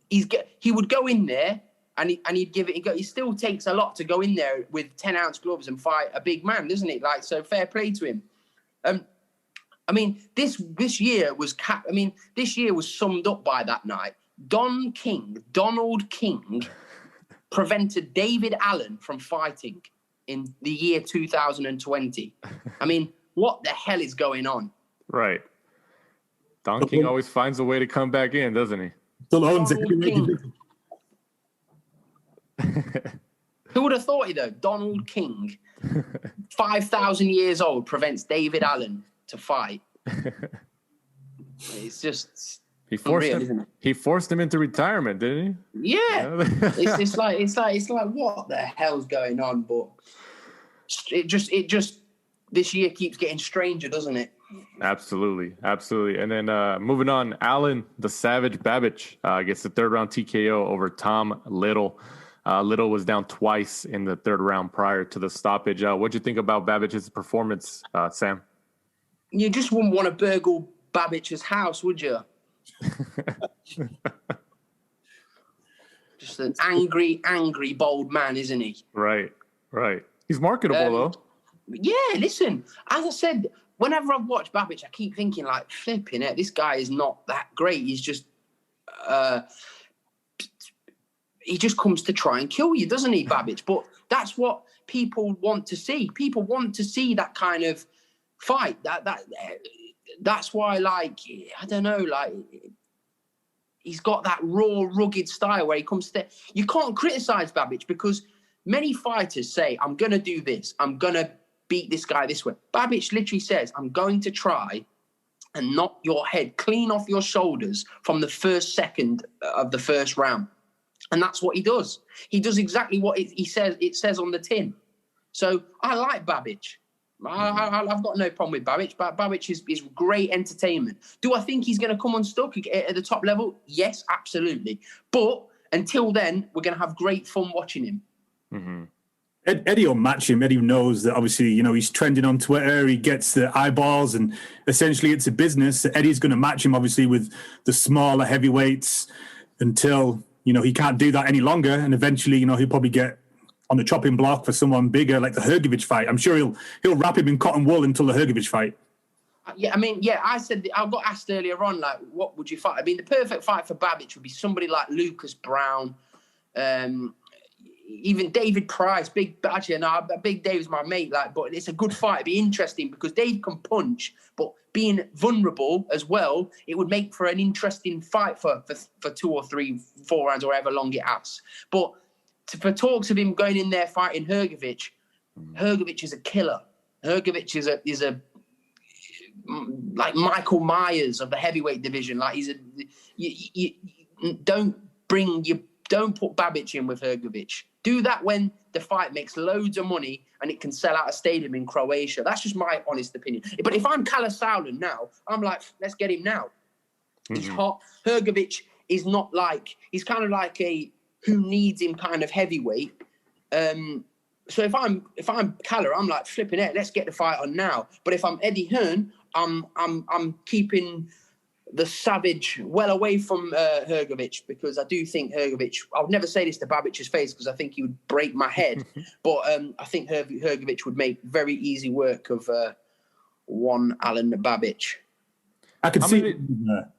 he would go in there and he'd give it. It still takes a lot to go in there with 10-ounce gloves and fight a big man, doesn't it? Like, so fair play to him. I mean, this year was summed up by that night. Donald King, prevented David Allen from fighting in the year 2020. I mean, what the hell is going on? Right. Don King always finds a way to come back in, doesn't he? Still owns it. Who would have thought it, though? Donald King, 5,000 years old, prevents David Allen to fight. It's just he forced him into retirement, didn't he? Yeah. it's like what the hell's going on? But it just this year keeps getting stranger, doesn't it? Absolutely. And then moving on, Alan the Savage Babbich gets the third round TKO over Tom Little. Little was down twice in the third round prior to the stoppage. What'd you think about Babbich's performance, Sam? You just wouldn't want to burgle Babbich's house, would you? Just an angry, bold man, isn't he? Right. He's marketable, though. Yeah, listen, as I said, whenever I've watched Babbich, I keep thinking, like, flipping it, this guy is not that great. He's just... he just comes to try and kill you, doesn't he, Babbich? But that's what people want to see. People want to see that kind of fight. That's why, like, I don't know, like, he's got that raw, rugged style where he comes to... You can't criticize Babbich because many fighters say, I'm going to do this. I'm going to beat this guy this way. Babbich literally says, I'm going to try and knock your head clean off your shoulders from the first second of the first round. And that's what he does. He does exactly what it says on the tin. So I like Babbich. I've got no problem with Babbich. But Babbich is great entertainment. Do I think he's going to come unstuck at the top level? Yes, absolutely. But until then, we're going to have great fun watching him. Mm-hmm. Eddie will match him. Eddie knows that, obviously, he's trending on Twitter. He gets the eyeballs, and essentially it's a business. Eddie's going to match him, obviously, with the smaller heavyweights until, he can't do that any longer. And eventually, he'll probably get on the chopping block for someone bigger, like the Hrgovic fight. I'm sure he'll wrap him in cotton wool until the Hrgovic fight. I said, I got asked earlier on, like, what would you fight? I mean, the perfect fight for Babbich would be somebody like Lucas Brown, even David Price. Big Dave's my mate, but it's a good fight. It'd be interesting because Dave can punch, but being vulnerable as well, it would make for an interesting fight for 2 or 3, 4 rounds or however long it has. But for talks of him going in there fighting Hrgovic is a killer. Hrgovic is a like Michael Myers of the heavyweight division. Like, he's don't don't put Babic in with Hrgovic. Do that when the fight makes loads of money and it can sell out a stadium in Croatia. That's just my honest opinion. But if I'm Kalle Sauerland now, I'm like, let's get him now. He's hot. Hrgovic is not like, he's kind of like a who needs him kind of heavyweight. So if I'm Kalle, I'm like flipping it. Let's get the fight on now. But if I'm Eddie Hearn, I'm keeping the savage well away from Hrgovic, because I do think Hrgovic, I would never say this to Babic's face because I think he would break my head, but I think Hrgovic would make very easy work of one Alan Babic. I could see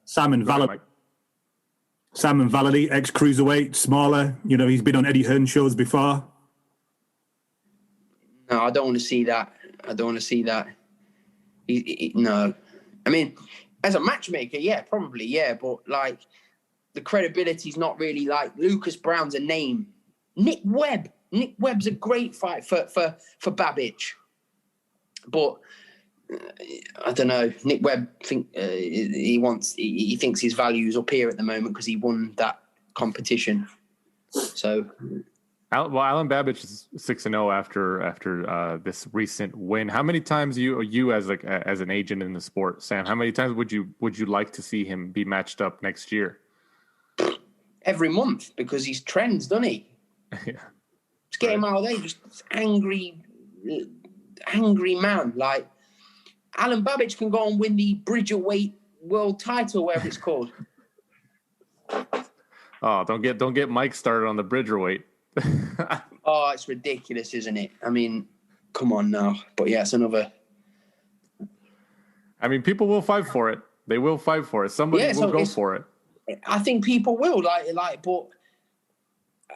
Simon Vallely, ex-cruiserweight, smaller. You know, he's been on Eddie Hearn shows before. No, I don't want to see that. No. I mean, as a matchmaker, yeah, probably, yeah. But, like, the credibility's not really, like, Lucas Brown's a name. Nick Webb's a great fight for Babic. But, I don't know. Nick Webb, he thinks his value's up here at the moment because he won that competition. So... Well, Alan Babic is 6-0 after this recent win. How many times you as an agent in the sport, Sam? How many times would you like to see him be matched up next year? Every month, because he's trends, doesn't he? Yeah. Just get him out of there. Just angry man. Like Alan Babic can go and win the Bridgerweight world title, whatever it's called. Oh, don't get Mike started on the Bridgerweight. Oh, it's ridiculous, isn't it? I mean, come on now. But yeah, it's another. I mean, people will fight for it. They will fight for it. Somebody will go for it. I think people will like, but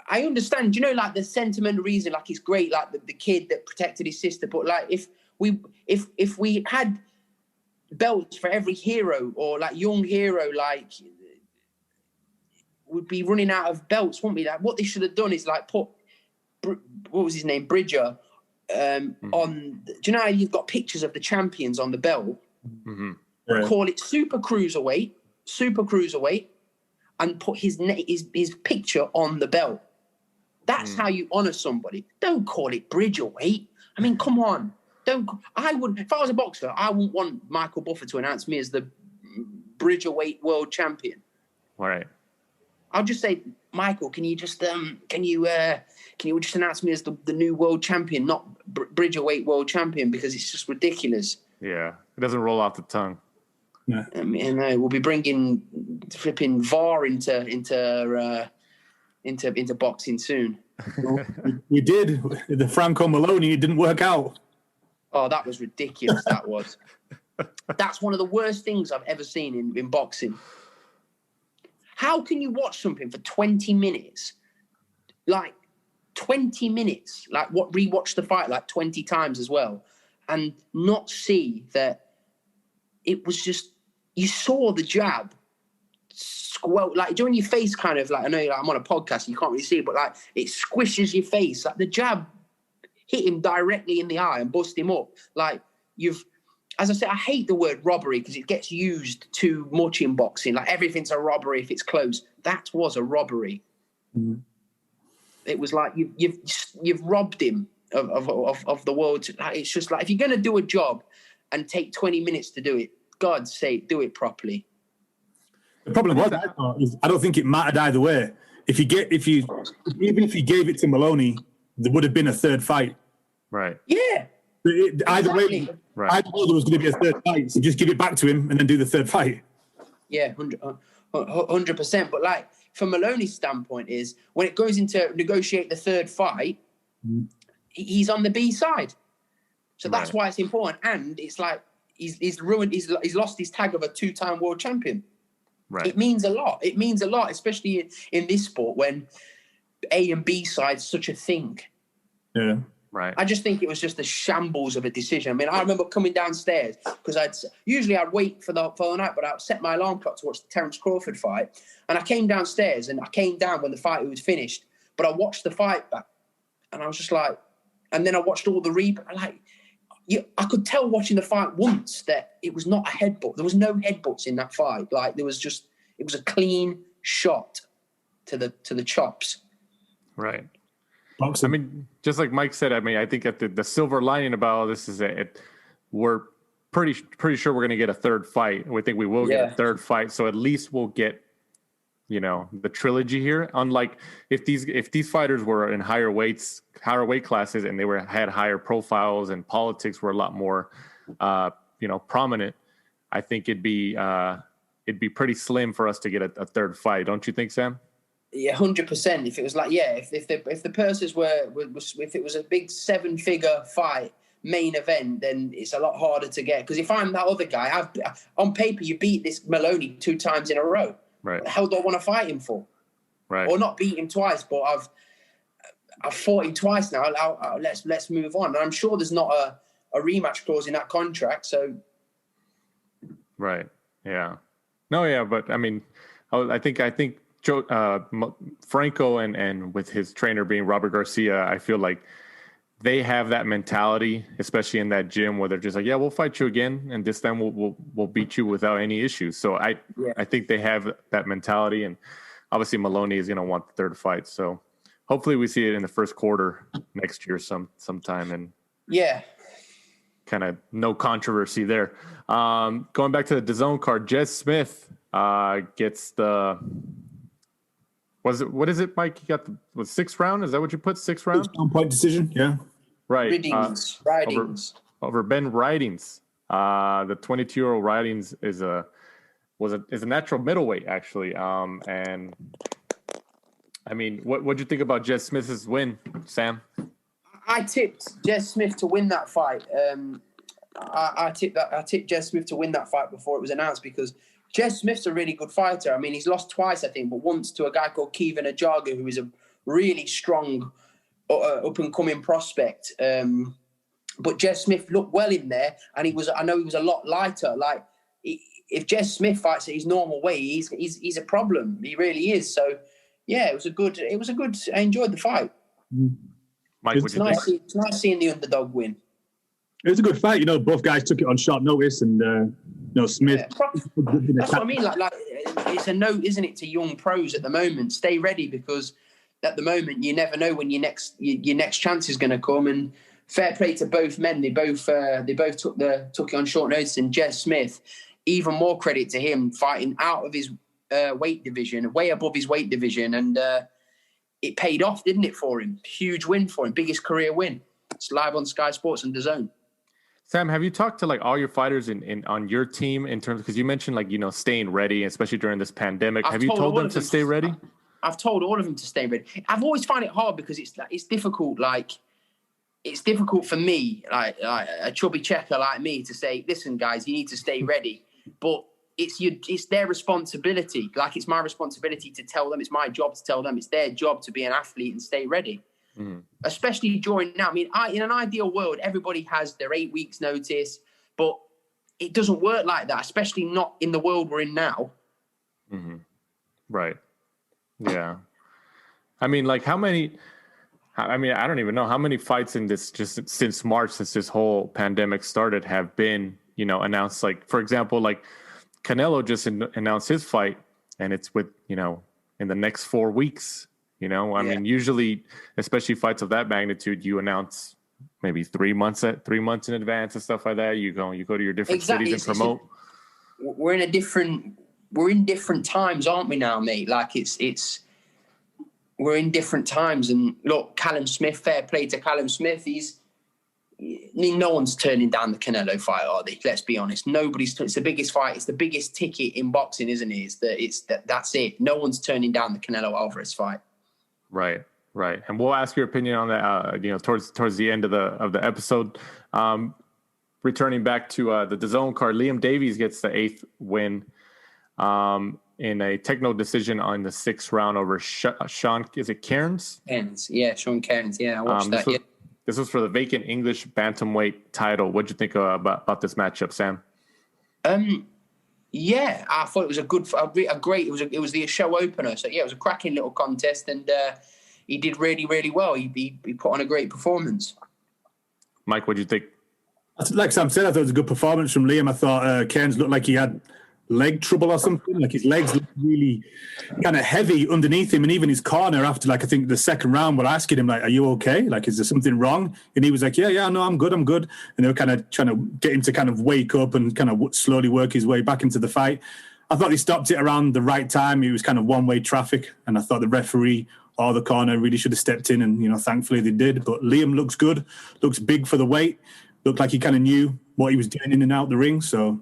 I understand. You know, like the sentimental reason, like it's great, like the kid that protected his sister. But like, if we had belts for every hero or like young hero, like. Would be running out of belts, wouldn't we? Like what they should have done is like put what was his name, Bridger, on. Do you know how you've got pictures of the champions on the belt? Mm-hmm. Right. Call it super cruiserweight, and put his picture on the belt. That's how you honor somebody. Don't call it Bridgerweight. I mean, come on. I would, if I was a boxer, I wouldn't want Michael Buffer to announce me as the Bridgerweight world champion. All right. I'll just say, Michael, can you just announce me as the new world champion, not Bridgerweight world champion, because it's just ridiculous. Yeah, it doesn't roll off the tongue. Yeah. I mean, we'll be bringing flipping VAR into boxing soon. We did the Franco Maloney. It didn't work out. Oh, that was ridiculous. That was. That's one of the worst things I've ever seen in boxing. How can you watch something for 20 minutes? Like 20 minutes, like rewatch the fight like 20 times as well, and not see that it was just, you saw the jab squelch, like doing your face kind of like, I know like, I'm on a podcast, you can't really see it, but like it squishes your face. Like the jab hit him directly in the eye and bust him up. Like as I said, I hate the word robbery because it gets used too much in boxing. Like everything's a robbery if it's close. That was a robbery. Mm-hmm. It was like you've robbed him of the world. Like, it's just like if you're going to do a job and take 20 minutes to do it, God's sake, do it properly. The problem was I don't think it mattered either way. Even if you gave it to Maloney, there would have been a third fight. Right. Yeah. Either way, either way, there was going to be a third fight. So just give it back to him and then do the third fight. Yeah, 100%. But like from Maloney's standpoint is when it goes into negotiate the third fight, he's on the B side. So that's why it's important. And it's like he's ruined. He's lost his tag of a 2-time world champion. Right. It means a lot. It means a lot, especially in this sport when A and B side's such a thing. Yeah. Right. I just think it was just a shambles of a decision. I mean, I remember coming downstairs because I'd wait for the night, but I'd set my alarm clock to watch the Terence Crawford fight. And I came downstairs and I came down when the fight was finished, but I watched the fight back and I was just like, and then I watched all the replay. I could tell watching the fight once that it was not a headbutt. There was no headbutts in that fight. Like it was a clean shot. to the chops. Right. Boxing. I mean, just like Mike said, I mean, I think that the silver lining about all this is that we're pretty sure we're going to get a third fight. We think we will get a third fight, so at least we'll get, you know, the trilogy here. Unlike if these fighters were in higher weight classes, and they had higher profiles, and politics were a lot more, you know, prominent, I think it'd be pretty slim for us to get a third fight. Don't you think, Sam? Yeah, 100%. If it was like, if the purses if it was a big 7-figure fight main event, then it's a lot harder to get. Because if I'm that other guy, on paper you beat this Maloney 2 times in a row. Right. What the hell do I want to fight him for? Right. Or not beat him twice, but I've fought him twice now. Let's move on. And I'm sure there's not a rematch clause in that contract. So. Right. Yeah. No. Yeah. But I mean, I think Franco and with his trainer being Robert Garcia, I feel like they have that mentality, especially in that gym, where they're just like, yeah, we'll fight you again, and this time we'll beat you without any issues. So I think they have that mentality, and obviously Maloney is going to want the third fight. So hopefully we see it in the first quarter next year sometime, and kind of no controversy there. Going back to the DAZN card, Jez Smith gets the. What is it, Mike? You got the 6th round? Is that what you put? 6th round? 1-point decision, yeah. Right. Ridings. Over Ben Ridings. The 22-year-old Ridings is a natural middleweight, actually. And I mean, what'd you think about Jez Smith's win, Sam? I tipped Jez Smith to win that fight. I tipped Jez Smith to win that fight before it was announced, because Jez Smith's a really good fighter. I mean, he's lost twice, I think, but once to a guy called Kevin Ajaga, who is a really strong up-and-coming prospect. But Jez Smith looked well in there, and I know he was a lot lighter. Like, if Jez Smith fights at his normal weight, he's a problem. He really is. So, yeah, it was a good. I enjoyed the fight. Mike, it's nice seeing the underdog win. It was a good fight. You know, both guys took it on short notice, and Smith. Yeah, that's what I mean. Like it's a note, isn't it, to young pros at the moment? Stay ready, because at the moment you never know when your next chance is going to come. And fair play to both men. They both took it on short notice. And Jez Smith, even more credit to him, fighting out of his weight division, way above his weight division, and it paid off, didn't it, for him? Huge win for him, biggest career win. It's live on Sky Sports and DAZN. Sam, have you talked to like all your fighters on your team in terms, because you mentioned like, you know, staying ready, especially during this pandemic? Have you told them to stay ready? I've told all of them to stay ready. I've always found it hard because it's difficult. Like, it's difficult for me, like a chubby checker like me, to say, listen, guys, you need to stay ready. But it's their responsibility. Like, it's my responsibility to tell them. It's my job to tell them. It's their job to be an athlete and stay ready. Mm-hmm. Especially during now. I mean, in an ideal world, everybody has their 8 weeks notice, but it doesn't work like that, especially not in the world we're in now. Mm-hmm. Right. Yeah. I mean, like I don't even know how many fights in this, just since March, since this whole pandemic started, have been, you know, announced. Like, for example, like Canelo just announced his fight, and it's with, you know, in the next 4 weeks. You know, I mean, usually, especially fights of that magnitude, you announce maybe 3 months in advance and stuff like that. You go to your different cities and promote. We're in different times, aren't we now, mate? Like we're in different times. And look, Callum Smith, fair play to Callum Smith. No one's turning down the Canelo fight, are they? Let's be honest. It's the biggest fight. It's the biggest ticket in boxing, isn't it? That's it. No one's turning down the Canelo Alvarez fight. Right. And we'll ask your opinion on that, you know, towards the end of the episode. Returning back to the DAZN card, Liam Davies gets the 8th win in a techno decision on the 6th round over Sean. Is it Cairns? Cairns, yeah, Sean Cairns. Yeah, I watched that. This was for the vacant English bantamweight title. What'd you think about this matchup, Sam? Yeah, I thought it was a great. It was the show opener. So yeah, it was a cracking little contest, and he did really, really well. He put on a great performance. Mike, what do you think? Like Sam said, I thought it was a good performance from Liam. I thought Cairns looked like he had leg trouble or something. Like his legs look really kind of heavy underneath him, and even his corner after, like, I think the second round were asking him, like, "Are you okay? Like, is there something wrong?" And he was like, "Yeah, no, I'm good." And they were kind of trying to get him to kind of wake up and kind of slowly work his way back into the fight. I thought they stopped it around the right time. It was kind of one-way traffic, and I thought the referee or the corner really should have stepped in, and thankfully they did. But Liam looks good, looks big for the weight, looked like he kind of knew what he was doing in and out the ring. So,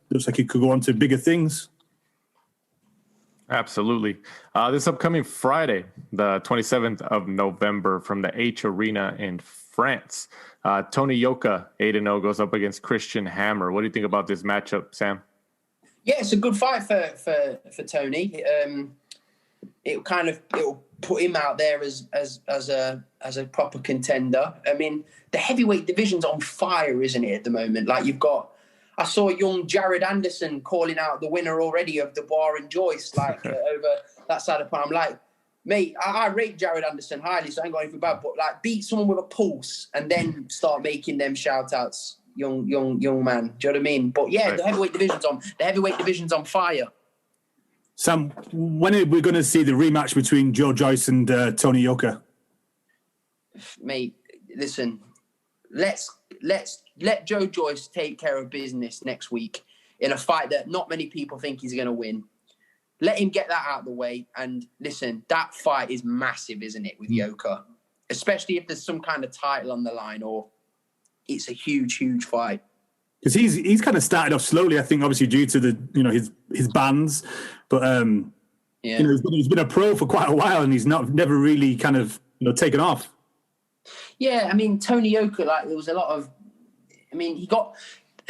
looks like he could go on to bigger things. Absolutely. This upcoming Friday, the 27th of November, from the H Arena in France, Tony Yoka, 8-0, goes up against Christian Hammer. What do you think about this matchup, Sam? Yeah, it's a good fight for Tony. It'll put him out there as a proper contender. I mean, the heavyweight division's on fire, isn't it, at the moment? Like, I saw young Jared Anderson calling out the winner already of Dubois-Joyce, like over that side of the I'm like, mate, I rate Jared Anderson highly, so I ain't got anything bad, but like, beat someone with a pulse and then start making them shout outs, young man. Do you know what I mean? But yeah, right. The heavyweight division's on fire. Sam, when are we going to see the rematch between Joe-Joyce and Tony Yoka? Mate, listen, let's let Joe-Joyce take care of business next week in a fight that not many people think he's going to win. Let him get that out of the way. And listen, that fight is massive, isn't it, with Yoka? Especially if there's some kind of title on the line, or it's a huge, huge fight. Because he's kind of started off slowly, I think, obviously due to the his bans, but he's been a pro for quite a while, and he's never really kind of taken off. Yeah, I mean, Tony Yoka, like, there was a lot of, he got,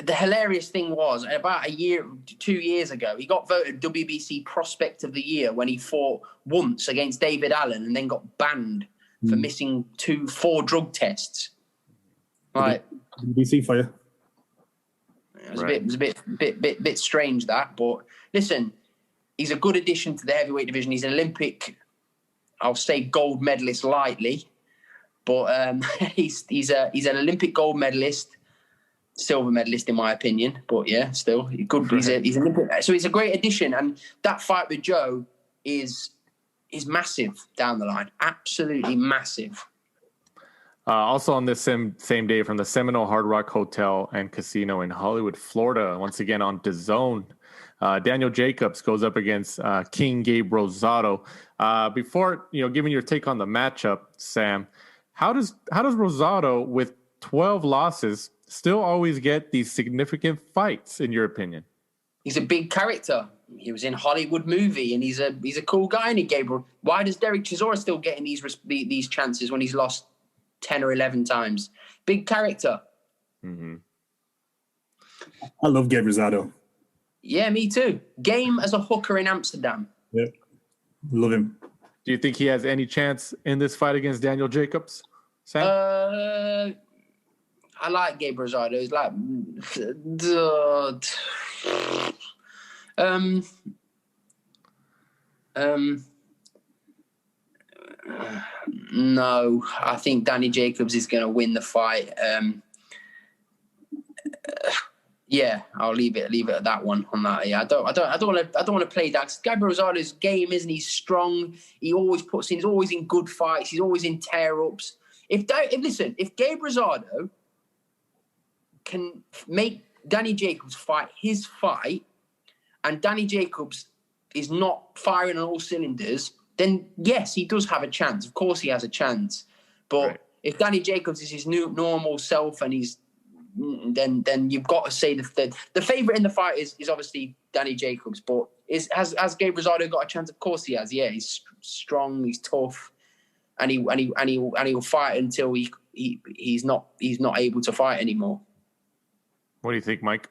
the hilarious thing was, about 2 years ago, he got voted WBC Prospect of the Year when he fought once against David Allen and then got banned for missing 4 drug tests. Like, WBC for you. It was a bit strange, that. But listen, he's a good addition to the heavyweight division. He's an Olympic, I'll say gold medalist lightly, but he's an Olympic gold medalist, silver medalist in my opinion. But yeah, still good. He's an Olympic, so he's a great addition. And that fight with Joe is massive down the line, absolutely massive. Also on this same day, from the Seminole Hard Rock Hotel and Casino in Hollywood, Florida, once again on DAZN, Daniel Jacobs goes up against King Gabe Rosado. Before giving your take on the matchup, Sam, how does Rosado, with 12 losses, still always get these significant fights, in your opinion? He's a big character. He was in Hollywood movie, and he's a cool guy. And Gabriel, why does Derek Chisora still getting these chances when he's lost 10 or 11 times? Big character. Mm-hmm. I love Gabe Rosado. Yeah, me too. Game as a hooker in Amsterdam. Yeah, love him. Do you think he has any chance in this fight against Daniel Jacobs, Sam? I like Gabe Rosado. He's like, no, I think Danny Jacobs is going to win the fight. Yeah, I'll leave it at that one. On that, yeah, I don't want to play that. Gabriel Rosado's game, isn't he? Strong. He always puts in. He's always in good fights. He's always in tear ups. If Gabe Rosado can make Danny Jacobs fight his fight, and Danny Jacobs is not firing on all cylinders, then yes, he does have a chance. Of course, he has a chance. But right. If Danny Jacobs is his new normal self, and then you've got to say the favorite in the fight is obviously Danny Jacobs. But has Gabe Rosado got a chance? Of course he has. Yeah, he's strong, he's tough, and he'll fight until he's not able to fight anymore. What do you think, Mike?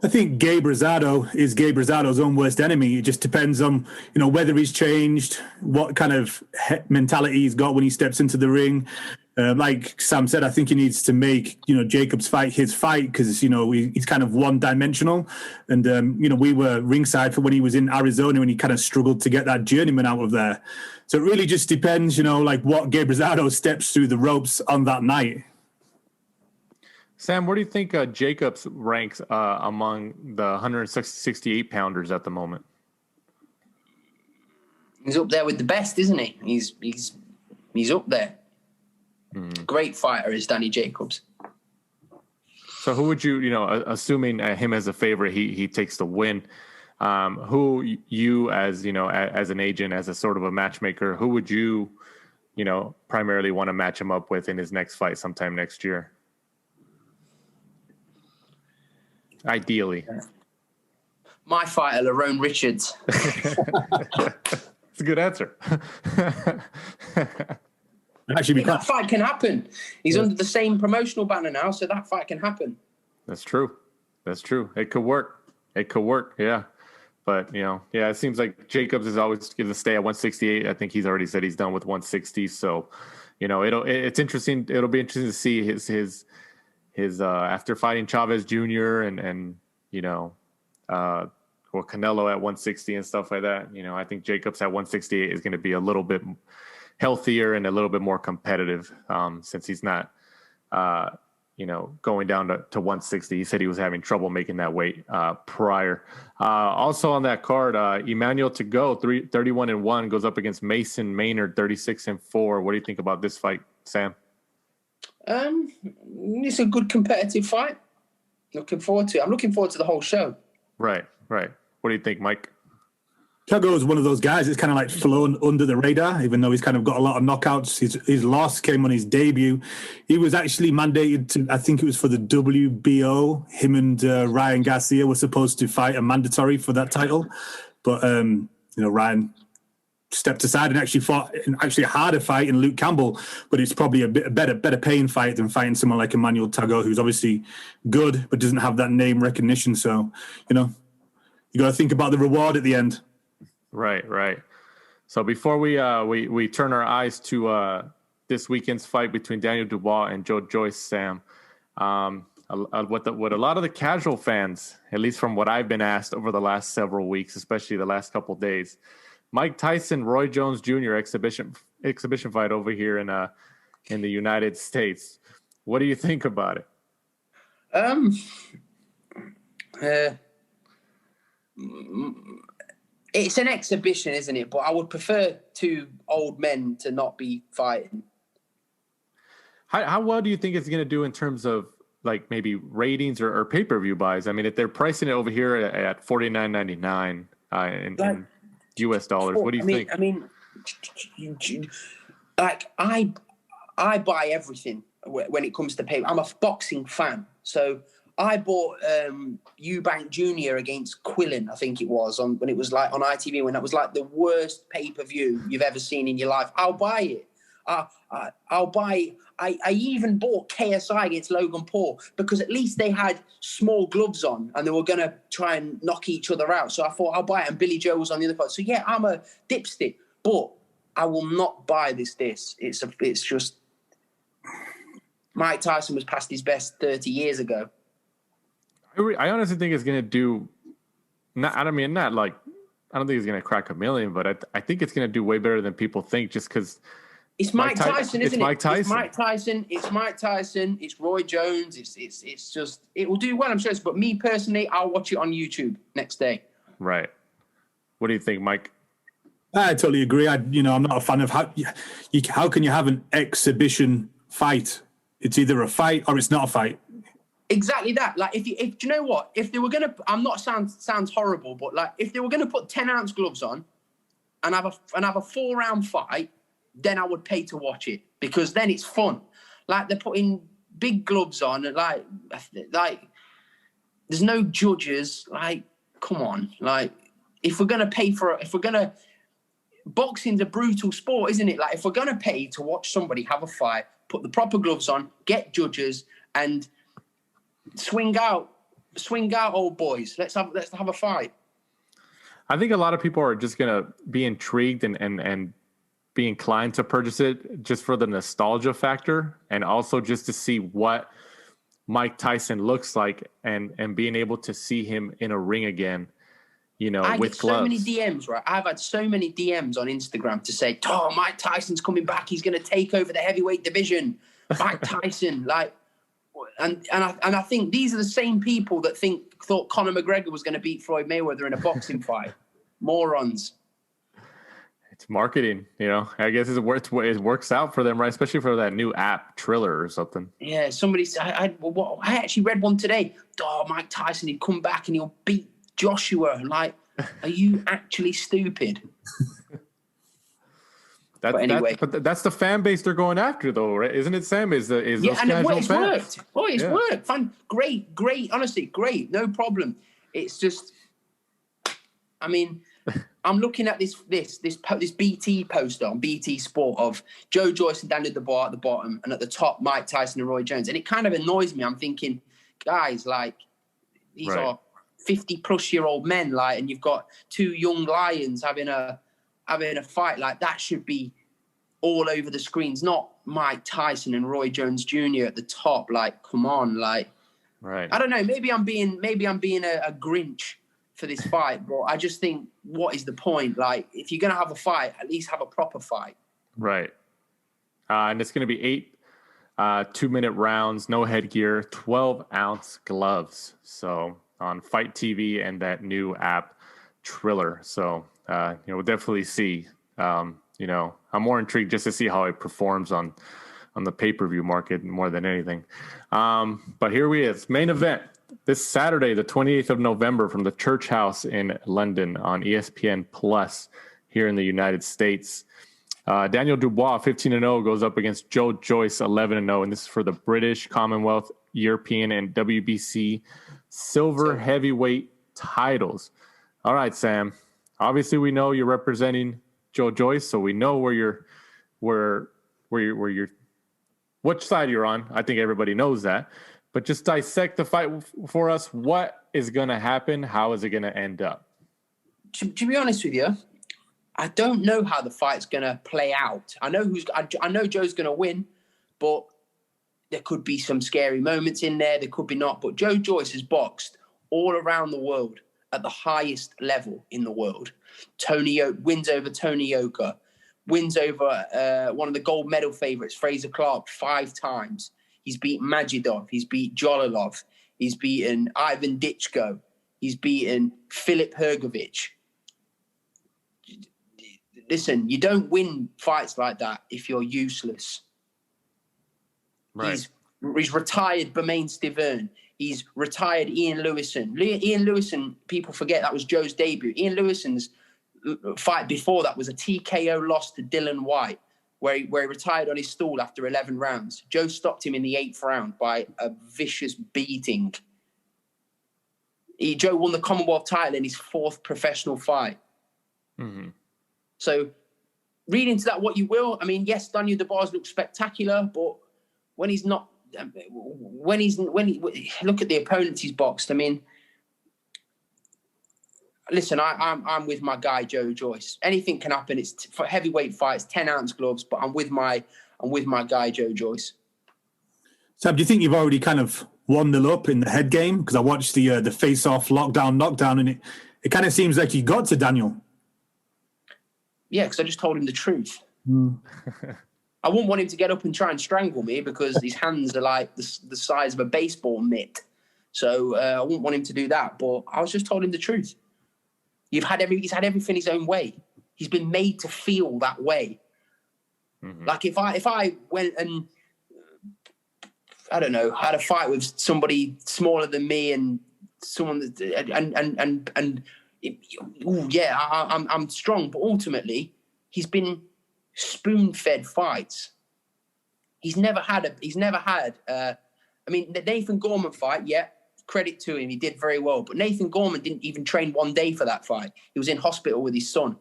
I think Gabe Rosado is Gabe Rosado's own worst enemy. It just depends on, whether he's changed, what kind of mentality he's got when he steps into the ring. Like Sam said, I think he needs to make, Jacobs fight his fight, because, he's kind of one-dimensional. And, we were ringside for when he was in Arizona, and he kind of struggled to get that journeyman out of there. So it really just depends, what Gabe Rosado steps through the ropes on that night. Sam, where do you think Jacobs ranks among the 168 pounders at the moment? He's up there with the best, isn't he? He's up there. Great fighter is Danny Jacobs. So who would you, assuming him as a favorite, he takes the win. Who you as an agent, as a sort of a matchmaker, who would you, primarily want to match him up with in his next fight sometime next year? Ideally. My fighter, Lerone Richards. It's a good answer. Actually, that fight can happen. He's under the same promotional banner now, so that fight can happen. That's true. It could work. Yeah. But, it seems like Jacobs is always going to stay at 168. I think he's already said he's done with 160. So, it's interesting. It'll be interesting to see his after fighting Chavez Jr. and or Canelo at 160 and stuff like that. I think Jacobs at 168 is going to be a little bit healthier and a little bit more competitive since he's not, going down to 160. He said he was having trouble making that weight prior. Also on that card, Emmanuel to go 31-1 goes up against Mason Maynard 36-4. What do you think about this fight, Sam? It's a good competitive fight. Looking forward to it. I'm looking forward to the whole show. Right. What do you think, Mike? Tago is one of those guys that's kind of like flown under the radar, even though he's kind of got a lot of knockouts. His loss came on his debut. He was actually mandated to, I think it was for the WBO. Him and Ryan Garcia were supposed to fight a mandatory for that title. But, Ryan stepped aside and actually fought a harder fight in Luke Campbell. But it's probably a better paying fight than fighting someone like Emmanuel Tago, who's obviously good, but doesn't have that name recognition. So, you got to think about the reward at the end. Right. So before we turn our eyes to this weekend's fight between Daniel Dubois and Joe-Joyce, Sam, what a lot of the casual fans, at least from what I've been asked over the last several weeks, especially the last couple of days, Mike Tyson, Roy Jones Jr. exhibition fight over here in the United States. What do you think about it? It's an exhibition, isn't it? But I would prefer two old men to not be fighting. How well do you think it's going to do in terms of like maybe ratings or pay-per-view buys? I mean, if they're pricing it over here at $49.99 in US dollars, what do you think? I mean, like I buy everything when it comes to pay. I'm a boxing fan, so I bought Eubank Jr. against Quillen, I think it was, when it was like on ITV, when that was like the worst pay-per-view you've ever seen in your life. I'll buy it. I'll buy. I even bought KSI against Logan Paul because at least they had small gloves on and they were going to try and knock each other out. So I thought I'll buy it, and Billy Joe was on the other side. So yeah, I'm a dipstick, but I will not buy this. It's just Mike Tyson was past his best 30 years ago. I honestly think it's going to do. I don't think it's going to crack $1 million, but I think it's going to do way better than people think. Just because it's Mike Tyson, isn't it? Mike Tyson. It's Mike Tyson. It's Roy Jones. It's just it will do well, I'm sure. But me personally, I'll watch it on YouTube next day. Right. What do you think, Mike? I totally agree. I'm not a fan of how can you have an exhibition fight? It's either a fight or it's not a fight. Exactly that. Like, if you know what? If they were gonna, sounds horrible, but like, if they were gonna put 10-ounce gloves on and have a 4-round fight, then I would pay to watch it because then it's fun. Like, they're putting big gloves on, and like there's no judges. Like, come on. Like, if we're gonna boxing's a brutal sport, isn't it? Like, if we're gonna pay to watch somebody have a fight, put the proper gloves on, get judges, and swing out, old boys. Let's have a fight. I think a lot of people are just gonna be intrigued and be inclined to purchase it just for the nostalgia factor, and also just to see what Mike Tyson looks like, and being able to see him in a ring again. With gloves. So many DMs, right? I've had so many DMs on Instagram to say, "Oh, Mike Tyson's coming back. He's going to take over the heavyweight division." Mike Tyson, like. And I think these are the same people that thought Conor McGregor was going to beat Floyd Mayweather in a boxing fight. Morons. It's marketing, I guess it works out for them, right? Especially for that new app, Triller or something. Yeah, somebody said, I actually read one today. Oh, Mike Tyson, he'd come back and he'll beat Joshua. Like, are you actually stupid? That's the fan base they're going after, though, right? Isn't it, Sam? Is those casual it's fans? Worked. Boy, it's worked. Fun, great. Honestly, great. No problem. It's just, I mean, I'm looking at this BT poster on BT Sport of Joe Joyce and Daniel Dubois at the bottom, and at the top, Mike Tyson and Roy Jones. And it kind of annoys me. I'm thinking, guys, like, these are 50-plus-year-old men, like, and you've got two young lions having a fight. Like, that should be all over the screens, not Mike Tyson and Roy Jones Jr. at the top. Like, come on, like, right. I don't know. Maybe I'm being a Grinch for this fight, but I just think, what is the point? Like, if you're going to have a fight, at least have a proper fight. Right. And it's going to be 8 2-minute rounds, no headgear, 12-ounce gloves. So on Fight TV and that new app, Triller. So, we'll definitely see. I'm more intrigued just to see how it performs on the pay-per-view market more than anything. But here we is, main event. This Saturday, the 28th of November, from the Church House in London on ESPN Plus here in the United States. Daniel Dubois, 15-0, goes up against Joe Joyce, 11-0, and this is for the British, Commonwealth, European, and WBC silver heavyweight titles. All right, Sam. Obviously, we know you're representing Joe Joyce, so we know which side you're on. I think everybody knows that. But just dissect the fight for us. What is going to happen? How is it going to end up? To be honest with you, I don't know how the fight's going to play out. I know Joe's going to win, but there could be some scary moments in there. There could be not. But Joe Joyce has boxed all around the world at the highest level in the world. Wins over Tony Yoka, wins over one of the gold medal favorites, Fraser Clark, 5 times. He's beat Majidov. He's beat Jolalov. He's beaten Ivan Ditchko. He's beaten Filip Hrgovic. Listen, you don't win fights like that if you're useless. Right. He's retired Bermain Stiverne. He's retired Ian Lewison. Ian Lewison, people forget that was Joe's debut. Ian Lewison's fight before that was a TKO loss to Dylan White, where he retired on his stool after 11 rounds. Joe stopped him in the 8th round by a vicious beating. Joe won the Commonwealth title in his 4th professional fight. Mm-hmm. So read into that what you will. I mean, yes, Daniel Dubois looks spectacular, but when he look at the opponents he's boxed. I mean, listen, I'm with my guy Joe Joyce. Anything can happen. It's for heavyweight fights, 10-ounce gloves, but I'm with my guy Joe Joyce. Sam, do you think you've already kind of won the up in the head game? Because I watched the face-off, lockdown, knockdown, and it kind of seems like you got to Daniel. Yeah, because I just told him the truth. I wouldn't want him to get up and try and strangle me because his hands are like the size of a baseball mitt. So I wouldn't want him to do that. But I was just told him the truth. He's had everything his own way. He's been made to feel that way. Mm-hmm. Like if I went and I don't know, had a fight with somebody smaller than me and someone that I'm strong, but ultimately he's been spoon-fed fights. He's never had. I mean, the Nathan Gorman fight, yeah, credit to him, he did very well. But Nathan Gorman didn't even train one day for that fight. He was in hospital with his son.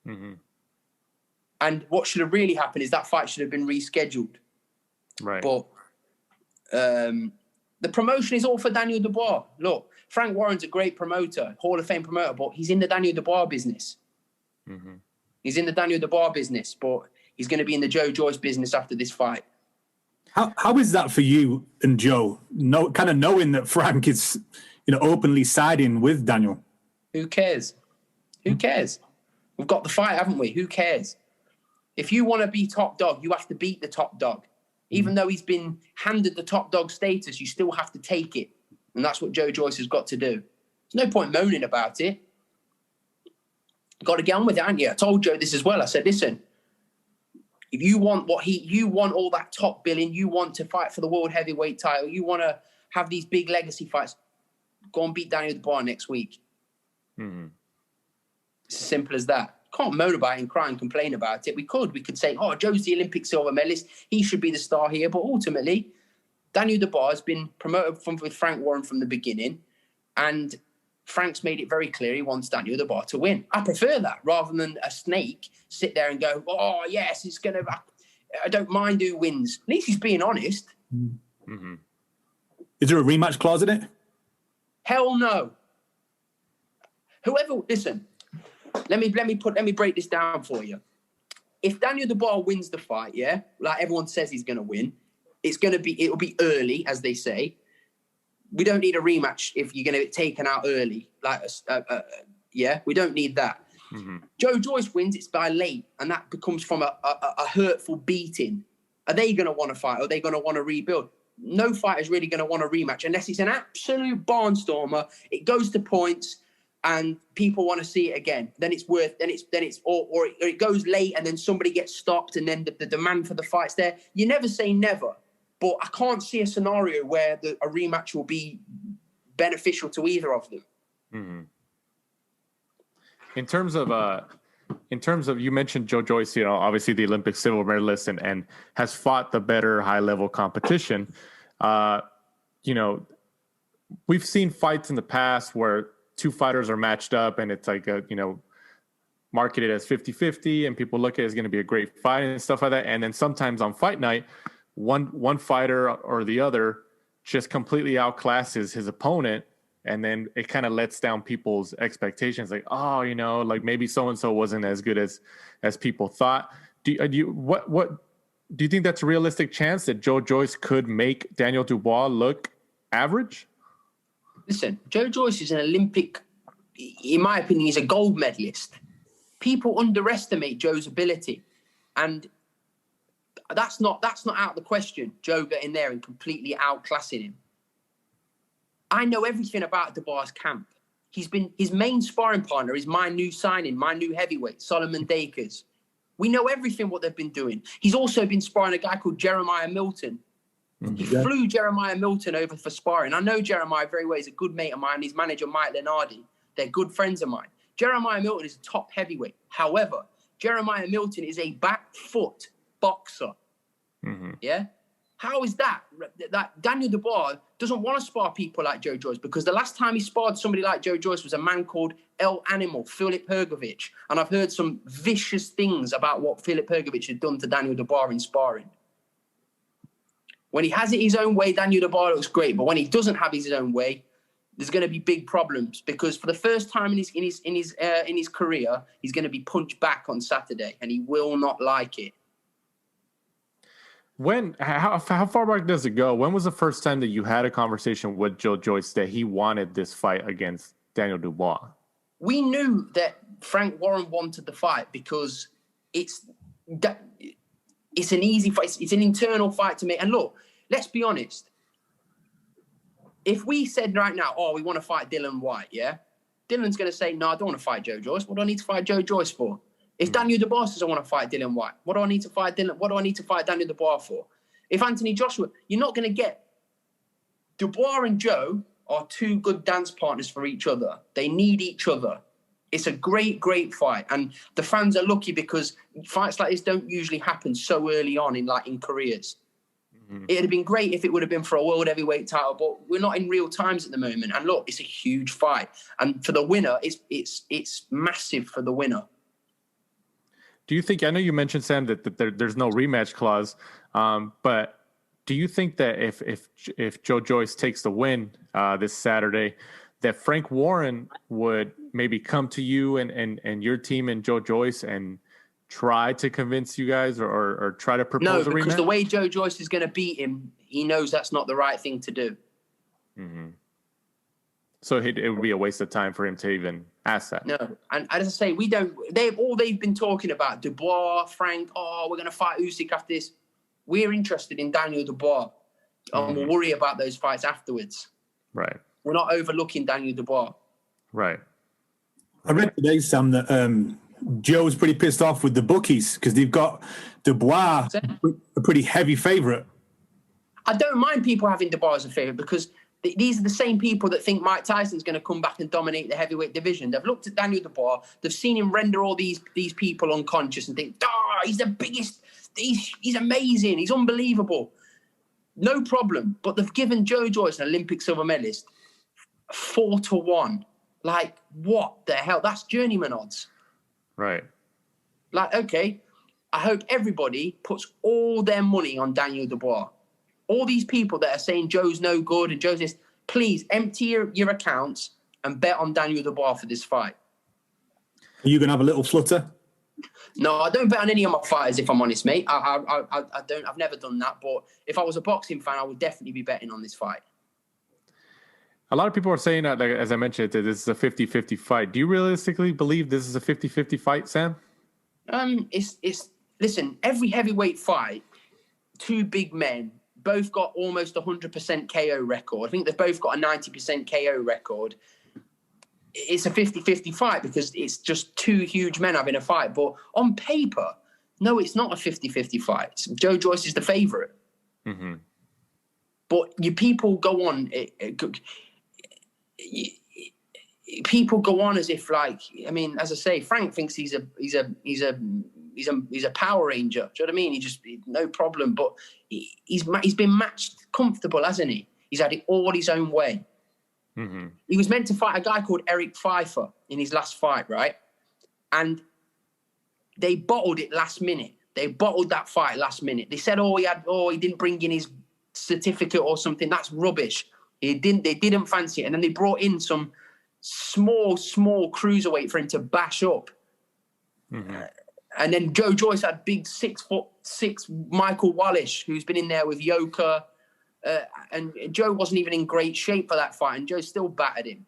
Mm-hmm. And what should have really happened is that fight should have been rescheduled. Right. But the promotion is all for Daniel Dubois. Look, Frank Warren's a great promoter, Hall of Fame promoter, but he's in the Daniel Dubois business. Mm-hmm. He's in the Daniel Dubois business, but he's going to be in the Joe Joyce business after this fight. How is that for you and Joe? Kind of knowing that Frank is, openly siding with Daniel. Who cares? Who cares? We've got the fight, haven't we? Who cares? If you want to be top dog, you have to beat the top dog. Even though he's been handed the top dog status, you still have to take it. And that's what Joe Joyce has got to do. There's no point moaning about it. Got to get on with it, haven't you? I told Joe this as well. I said, listen, if you want you want all that top billing, you want to fight for the world heavyweight title, you want to have these big legacy fights, go and beat Daniel Dubois next week. Mm-hmm. It's as simple as that. Can't moan about it and cry and complain about it. We could say, oh, Joe's the Olympic silver medalist. He should be the star here. But ultimately, Daniel Dubois has been promoted with Frank Warren from the beginning. And Frank's made it very clear he wants Daniel Dubois to win. I prefer that rather than a snake sit there and go, oh, yes, it's going to... I don't mind who wins. At least he's being honest. Mm-hmm. Is there a rematch clause in it? Hell no. Listen... Let me break this down for you. If Daniel Dubois wins the fight, yeah, like everyone says he's going to win, it'll be early, as they say. We don't need a rematch if you're going to get taken out early. We don't need that. Mm-hmm. Joe Joyce wins, it's by late, and that becomes from a hurtful beating. Are they going to want to fight? Or are they going to want to rebuild? No fighter's really going to want a rematch unless it's an absolute barnstormer. It goes to points. And people want to see it again. Then it's or it goes late and then somebody gets stopped and then the demand for the fight's there. You never say never, but I can't see a scenario where a rematch will be beneficial to either of them. Mm-hmm. In terms of you mentioned Joe Joyce, obviously the Olympic silver medalist and has fought the better high level competition. We've seen fights in the past where two fighters are matched up and it's like marketed as 50-50 and people look at it as going to be a great fight and stuff like that. And then sometimes on fight night, one fighter or the other just completely outclasses his opponent. And then it kind of lets down people's expectations. Like, oh, like maybe so-and-so wasn't as good as people thought. Do you think that's a realistic chance that Joe Joyce could make Daniel Dubois look average? Listen, Joe Joyce is an Olympic, in my opinion, he's a gold medalist. People underestimate Joe's ability. And that's not out of the question, Joe getting there and completely outclassing him. I know everything about Dubois' camp. His main sparring partner is my new signing, my new heavyweight, Solomon Dakers. We know everything what they've been doing. He's also been sparring a guy called Jeremiah Milton. He flew Jeremiah Milton over for sparring. I know Jeremiah very well. He's a good mate of mine. His manager, Mike Lenardi. They're good friends of mine. Jeremiah Milton is a top heavyweight. However, Jeremiah Milton is a back foot boxer. Mm-hmm. Yeah? How is that? That Daniel Dubois doesn't want to spar people like Joe Joyce because the last time he sparred somebody like Joe Joyce was a man called El Animal, Filip Hrgović. And I've heard some vicious things about what Filip Hrgović had done to Daniel Dubois in sparring. When he has it his own way, Daniel Dubois looks great. But when he doesn't have his own way, there's going to be big problems because for the first time in his career, he's going to be punched back on Saturday, and he will not like it. How far back does it go? When was the first time that you had a conversation with Joe Joyce that he wanted this fight against Daniel Dubois? We knew that Frank Warren wanted the fight because it's an easy fight. It's an internal fight to make. And look, let's be honest. If we said right now, oh, we want to fight Dillian Whyte, yeah? Dylan's going to say, no, I don't want to fight Joe Joyce. What do I need to fight Joe Joyce for? If Daniel Dubois doesn't want to fight Dillian Whyte, what do I need to fight Daniel Dubois for? If Anthony Joshua, you're not going to get... Dubois and Joe are two good dance partners for each other. They need each other. It's a great, great fight. And the fans are lucky because fights like this don't usually happen so early on in careers. Mm-hmm. It'd have been great if it would have been for a world heavyweight title, but we're not in real times at the moment. And look, it's a huge fight. And for the winner, it's massive for the winner. Do you think, I know you mentioned, Sam, that there's no rematch clause, but do you think that if Joe Joyce takes the win this Saturday, that Frank Warren would maybe come to you and your team and Joe Joyce and try to convince you guys or try to propose a rematch? No, because the way Joe Joyce is going to beat him, he knows that's not the right thing to do. Mm-hmm. So it would be a waste of time for him to even ask that. No, and as I say, they've been talking about Dubois, Frank, we're going to fight Usyk after this. we're interested in Daniel Dubois, and we'll worry about those fights afterwards. Right. We're not overlooking Daniel Dubois. Right. I read today, Sam, that Joe's pretty pissed off with the bookies because they've got Dubois a pretty heavy favourite. I don't mind people having Dubois as a favourite because these are the same people that think Mike Tyson's going to come back and dominate the heavyweight division. They've looked at Daniel Dubois. They've seen him render all these people unconscious and think, he's the biggest. He's amazing. He's unbelievable. No problem. But they've given Joe Joyce, an Olympic silver medalist, 4-1. Like, what the hell? That's journeyman odds. Right. Like, okay, I hope everybody puts all their money on Daniel Dubois. All these people that are saying Joe's no good and Joe's this, please empty your accounts and bet on Daniel Dubois for this fight. Are you going to have a little flutter? No, I don't bet on any of my fighters, if I'm honest, mate. I don't. I've never done that. But if I was a boxing fan, I would definitely be betting on this fight. A lot of people are saying that, like, as I mentioned, that this is a 50-50 fight. Do you realistically believe this is a 50-50 fight, Sam? Listen, every heavyweight fight, two big men, both got almost 100% KO record. I think they've both got a 90% KO record. It's a 50-50 fight because it's just two huge men having a fight. But on paper, no, it's not a 50-50 fight. Joe Joyce is the favourite. Mm-hmm. But people go on... people go on as if, like, I mean, as I say, Frank thinks he's a Power Ranger. Do you know what I mean? He just no problem. But he's been matched comfortable, hasn't he? He's had it all his own way. Mm-hmm. He was meant to fight a guy called Eric Pfeiffer in his last fight, right? And they bottled it last minute. They bottled that fight last minute. They said, he didn't bring in his certificate or something. That's rubbish. They didn't fancy it. And then they brought in some small cruiserweight for him to bash up. Mm-hmm. And then Joe Joyce had big 6'6" Michael Wallish, who's been in there with Yoka. And Joe wasn't even in great shape for that fight, and Joe still battered him.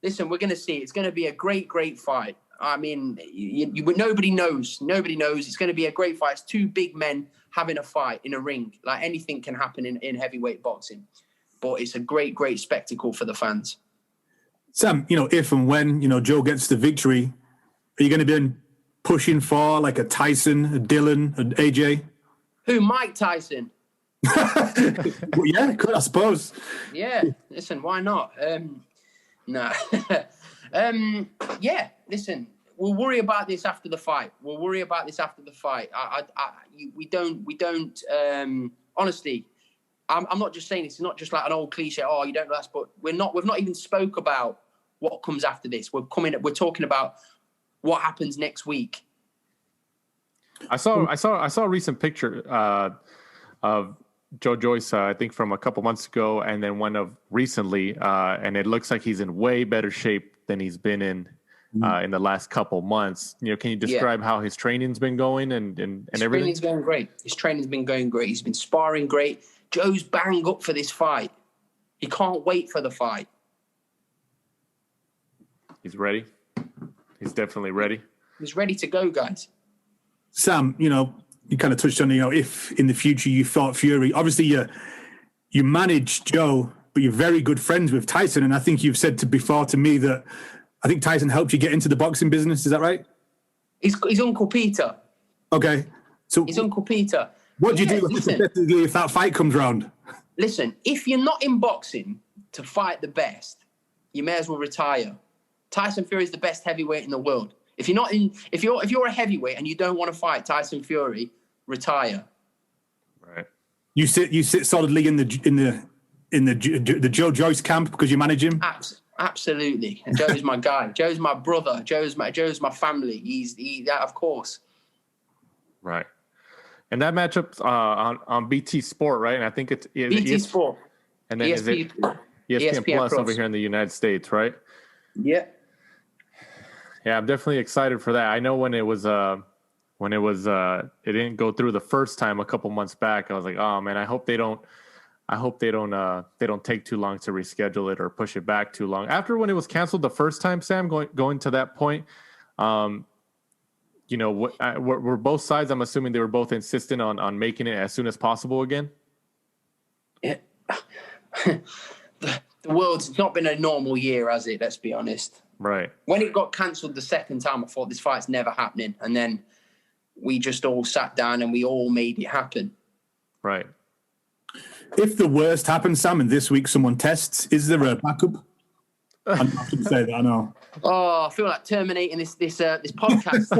Listen, we're going to see. It's going to be a great, great fight. I mean, nobody knows. Nobody knows. It's going to be a great fight. It's two big men having a fight in a ring. Like, anything can happen in heavyweight boxing. But it's a great, great spectacle for the fans. Sam, if and when, Joe gets the victory, are you going to be pushing for like a Tyson, a Dylan, an AJ? Who, Mike Tyson? Well, yeah, could, I suppose. Yeah, listen, why not? No. Yeah, listen, we'll worry about this after the fight. We don't, honestly, I'm not just saying this. It's not just like an old cliche. Oh, you don't know us, but we've not even spoke about what comes after this. We're talking about what happens next week. I saw a recent picture of Joe Joyce, I think from a couple months ago, and then one of recently, and it looks like he's in way better shape than he's been in the last couple months. Can you describe how his training's been going and everything? His training's going great. His training's been going great. He's been sparring great. Joe's bang up for this fight. He can't wait for the fight. He's ready. He's definitely ready. He's ready to go, guys. Sam, you kind of touched on, if in the future you fought Fury, obviously you manage Joe, but you're very good friends with Tyson. And I think you've said before to me that I think Tyson helped you get into the boxing business. Is that right? His Uncle Peter. Okay. So his Uncle Peter. What do you do if that fight comes round? Listen, if you're not in boxing to fight the best, you may as well retire. Tyson Fury is the best heavyweight in the world. If you're a heavyweight and you don't want to fight Tyson Fury, retire. Right. You sit solidly in the Joe Joyce camp because you manage him. Absolutely. And Joe's my guy. Joe's my brother. Joe's my family. He's of course. Right. And that matchup on BT Sport, right? And I think it's BT Sport. And then is it ESPN Plus over here in the United States, right? Yeah. Yeah, I'm definitely excited for that. I know when it didn't go through the first time a couple months back, I was like, oh man, I hope they don't take too long to reschedule it or push it back too long. After when it was canceled the first time, Sam, going to that point, were both sides, I'm assuming they were both insistent on making it as soon as possible again? Yeah. The world's not been a normal year, has it? Let's be honest. Right. When it got cancelled the second time, I thought this fight's never happening. And then we just all sat down and we all made it happen. Right. If the worst happens, Sam, and this week someone tests, is there a backup? I'm not going to say that, I know. Oh, I feel like terminating this podcast.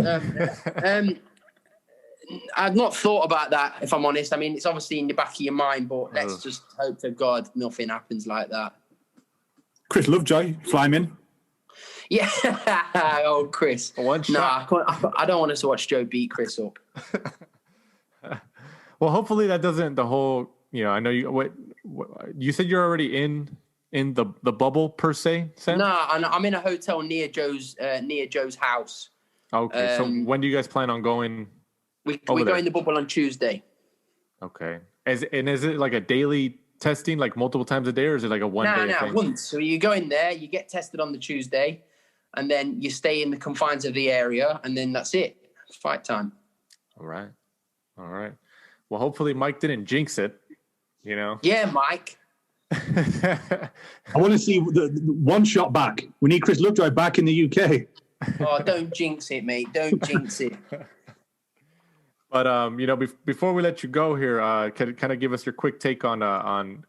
I've not thought about that, if I'm honest. I mean, it's obviously in the back of your mind, but let's just hope to God nothing happens like that. Chris Lovejoy, fly him in. Yeah. Oh, Chris. One shot. I don't want us to watch Joe beat Chris up. Well, hopefully that doesn't the whole, I know what you said you're already in the bubble per se, Sam? No, I'm in a hotel near Joe's house. Okay. So when do you guys plan on going? We go in the bubble on Tuesday. Okay. Is it like a daily testing, like multiple times a day, or is it like a one day thing? Once. So you go in there, you get tested on the Tuesday, and then you stay in the confines of the area, and then that's it. Fight time. All right. Well, hopefully Mike didn't jinx it, Yeah, Mike. I want to see the one shot back. We need Chris Lovejoy back in the UK. Oh, don't jinx it, mate. Don't jinx it. But before we let you go here, kind of give us your quick take on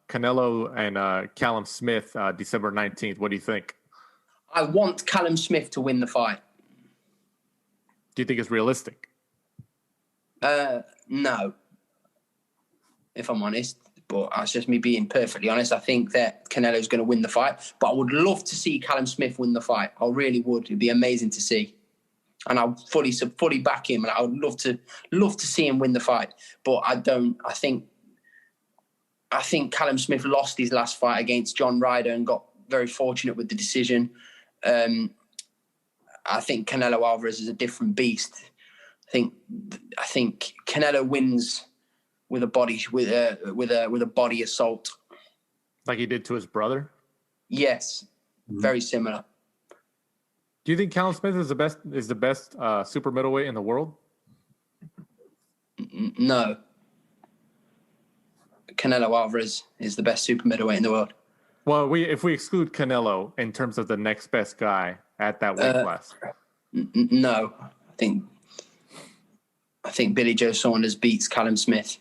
Canelo and Callum Smith, December 19th. What do you think? I want Callum Smith to win the fight. Do you think it's realistic? No, if I'm honest. But that's just me being perfectly honest. I think that Canelo's going to win the fight. But I would love to see Callum Smith win the fight. I really would. It'd be amazing to see. And I'll fully back him. And I would love to see him win the fight. But I don't. I think Callum Smith lost his last fight against John Ryder and got very fortunate with the decision. I think Canelo Alvarez is a different beast. I think Canelo wins with a body assault, like he did to his brother. Yes, very similar. Do you think Callum Smith is the best super middleweight in the world? No. Canelo Alvarez is the best super middleweight in the world. Well, if we exclude Canelo in terms of the next best guy at that weight class. No, I think Billy Joe Saunders beats Callum Smith.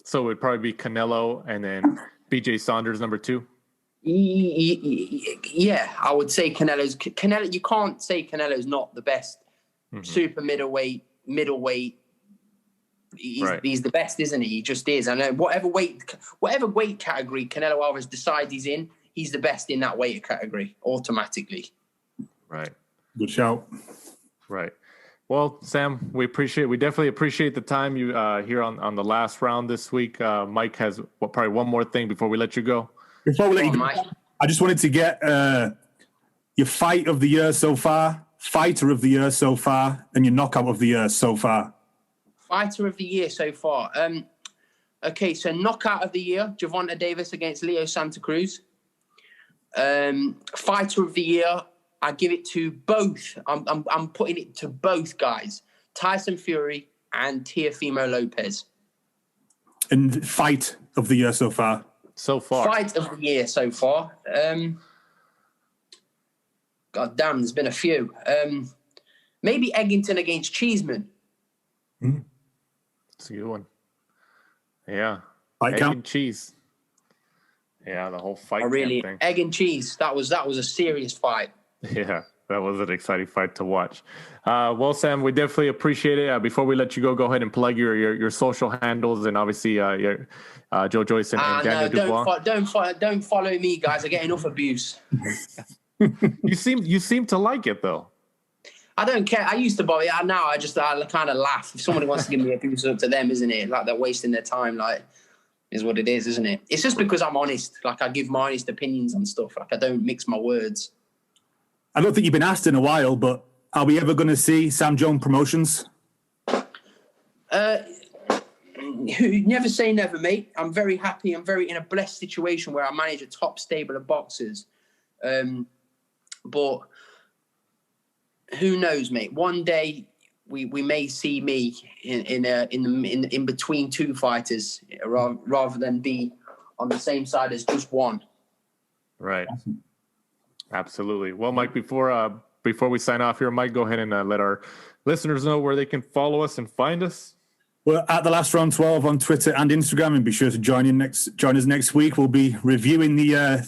So it would probably be Canelo and then BJ Saunders number 2. Yeah, I would say Canelo. You can't say Canelo's not the best super middleweight. He's the best, isn't he? He just is. I know whatever weight category Canelo Alvarez decides he's in, he's the best in that weight category automatically. Right. Good shout. Right. Well, Sam, we definitely appreciate the time you here on the last round this week. Mike has probably one more thing before we let you go. Before we let you go, I just wanted to get your fight of the year so far, fighter of the year so far, and your knockout of the year so far. Fighter of the year so far. Okay, so knockout of the year, Gervonta Davis against Leo Santa Cruz. Fighter of the year, I give it to both. I'm putting it to both guys, Tyson Fury and Teofimo Lopez. And fight of the year so far. Fight of the year so far. God damn, there's been a few. Maybe Eggington against Cheeseman. That's a good one. Yeah. Egg and cheese. Yeah, the whole fight thing. Egg and cheese. That was a serious fight. Yeah, that was an exciting fight to watch. Well, Sam, we definitely appreciate it. Before we let you go ahead and plug your social handles and obviously your Joe Joyce and Daniel Dubois. Don't follow me, guys. I get enough abuse. You seem to like it though. I don't care. I used to bother. Now I kind of laugh. If somebody wants to give me abuse, up to them, isn't it? Like they're wasting their time. Like, is what it is, isn't it? It's just because I'm honest. Like I give my honest opinions on stuff. Like I don't mix my words. I don't think you've been asked in a while, but are we ever going to see Sam Jones Promotions? Never say never, mate. I'm very happy. I'm very in a blessed situation where I manage a top stable of boxers. But who knows, mate? One day we may see me in between two fighters rather than be on the same side as just one. Right. Absolutely. Well, Mike, before we sign off here, Mike, go ahead and let our listeners know where they can follow us and find us. Well, at the Last Round 12 on Twitter and Instagram, and be sure to join us next week. We'll be reviewing the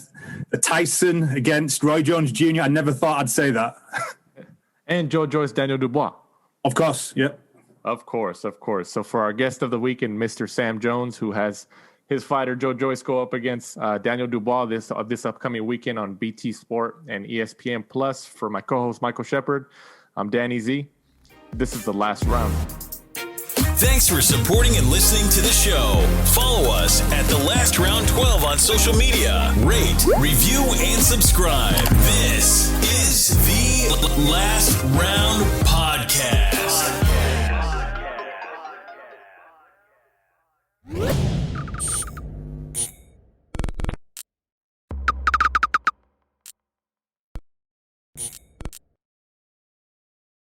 Tyson against Roy Jones Jr. I never thought I'd say that. And Joe Joyce, Daniel Dubois. Of course, yeah. Of course. So for our guest of the week, and Mr. Sam Jones, who has his fighter Joe Joyce go up against Daniel Dubois this upcoming weekend on BT Sport and ESPN Plus. For my co-host Michael Shepard, I'm Danny Z. This is The Last Round. Thanks for supporting and listening to the show. Follow us at The Last Round 12 on social media. Rate, review, and subscribe. This is The Last Round.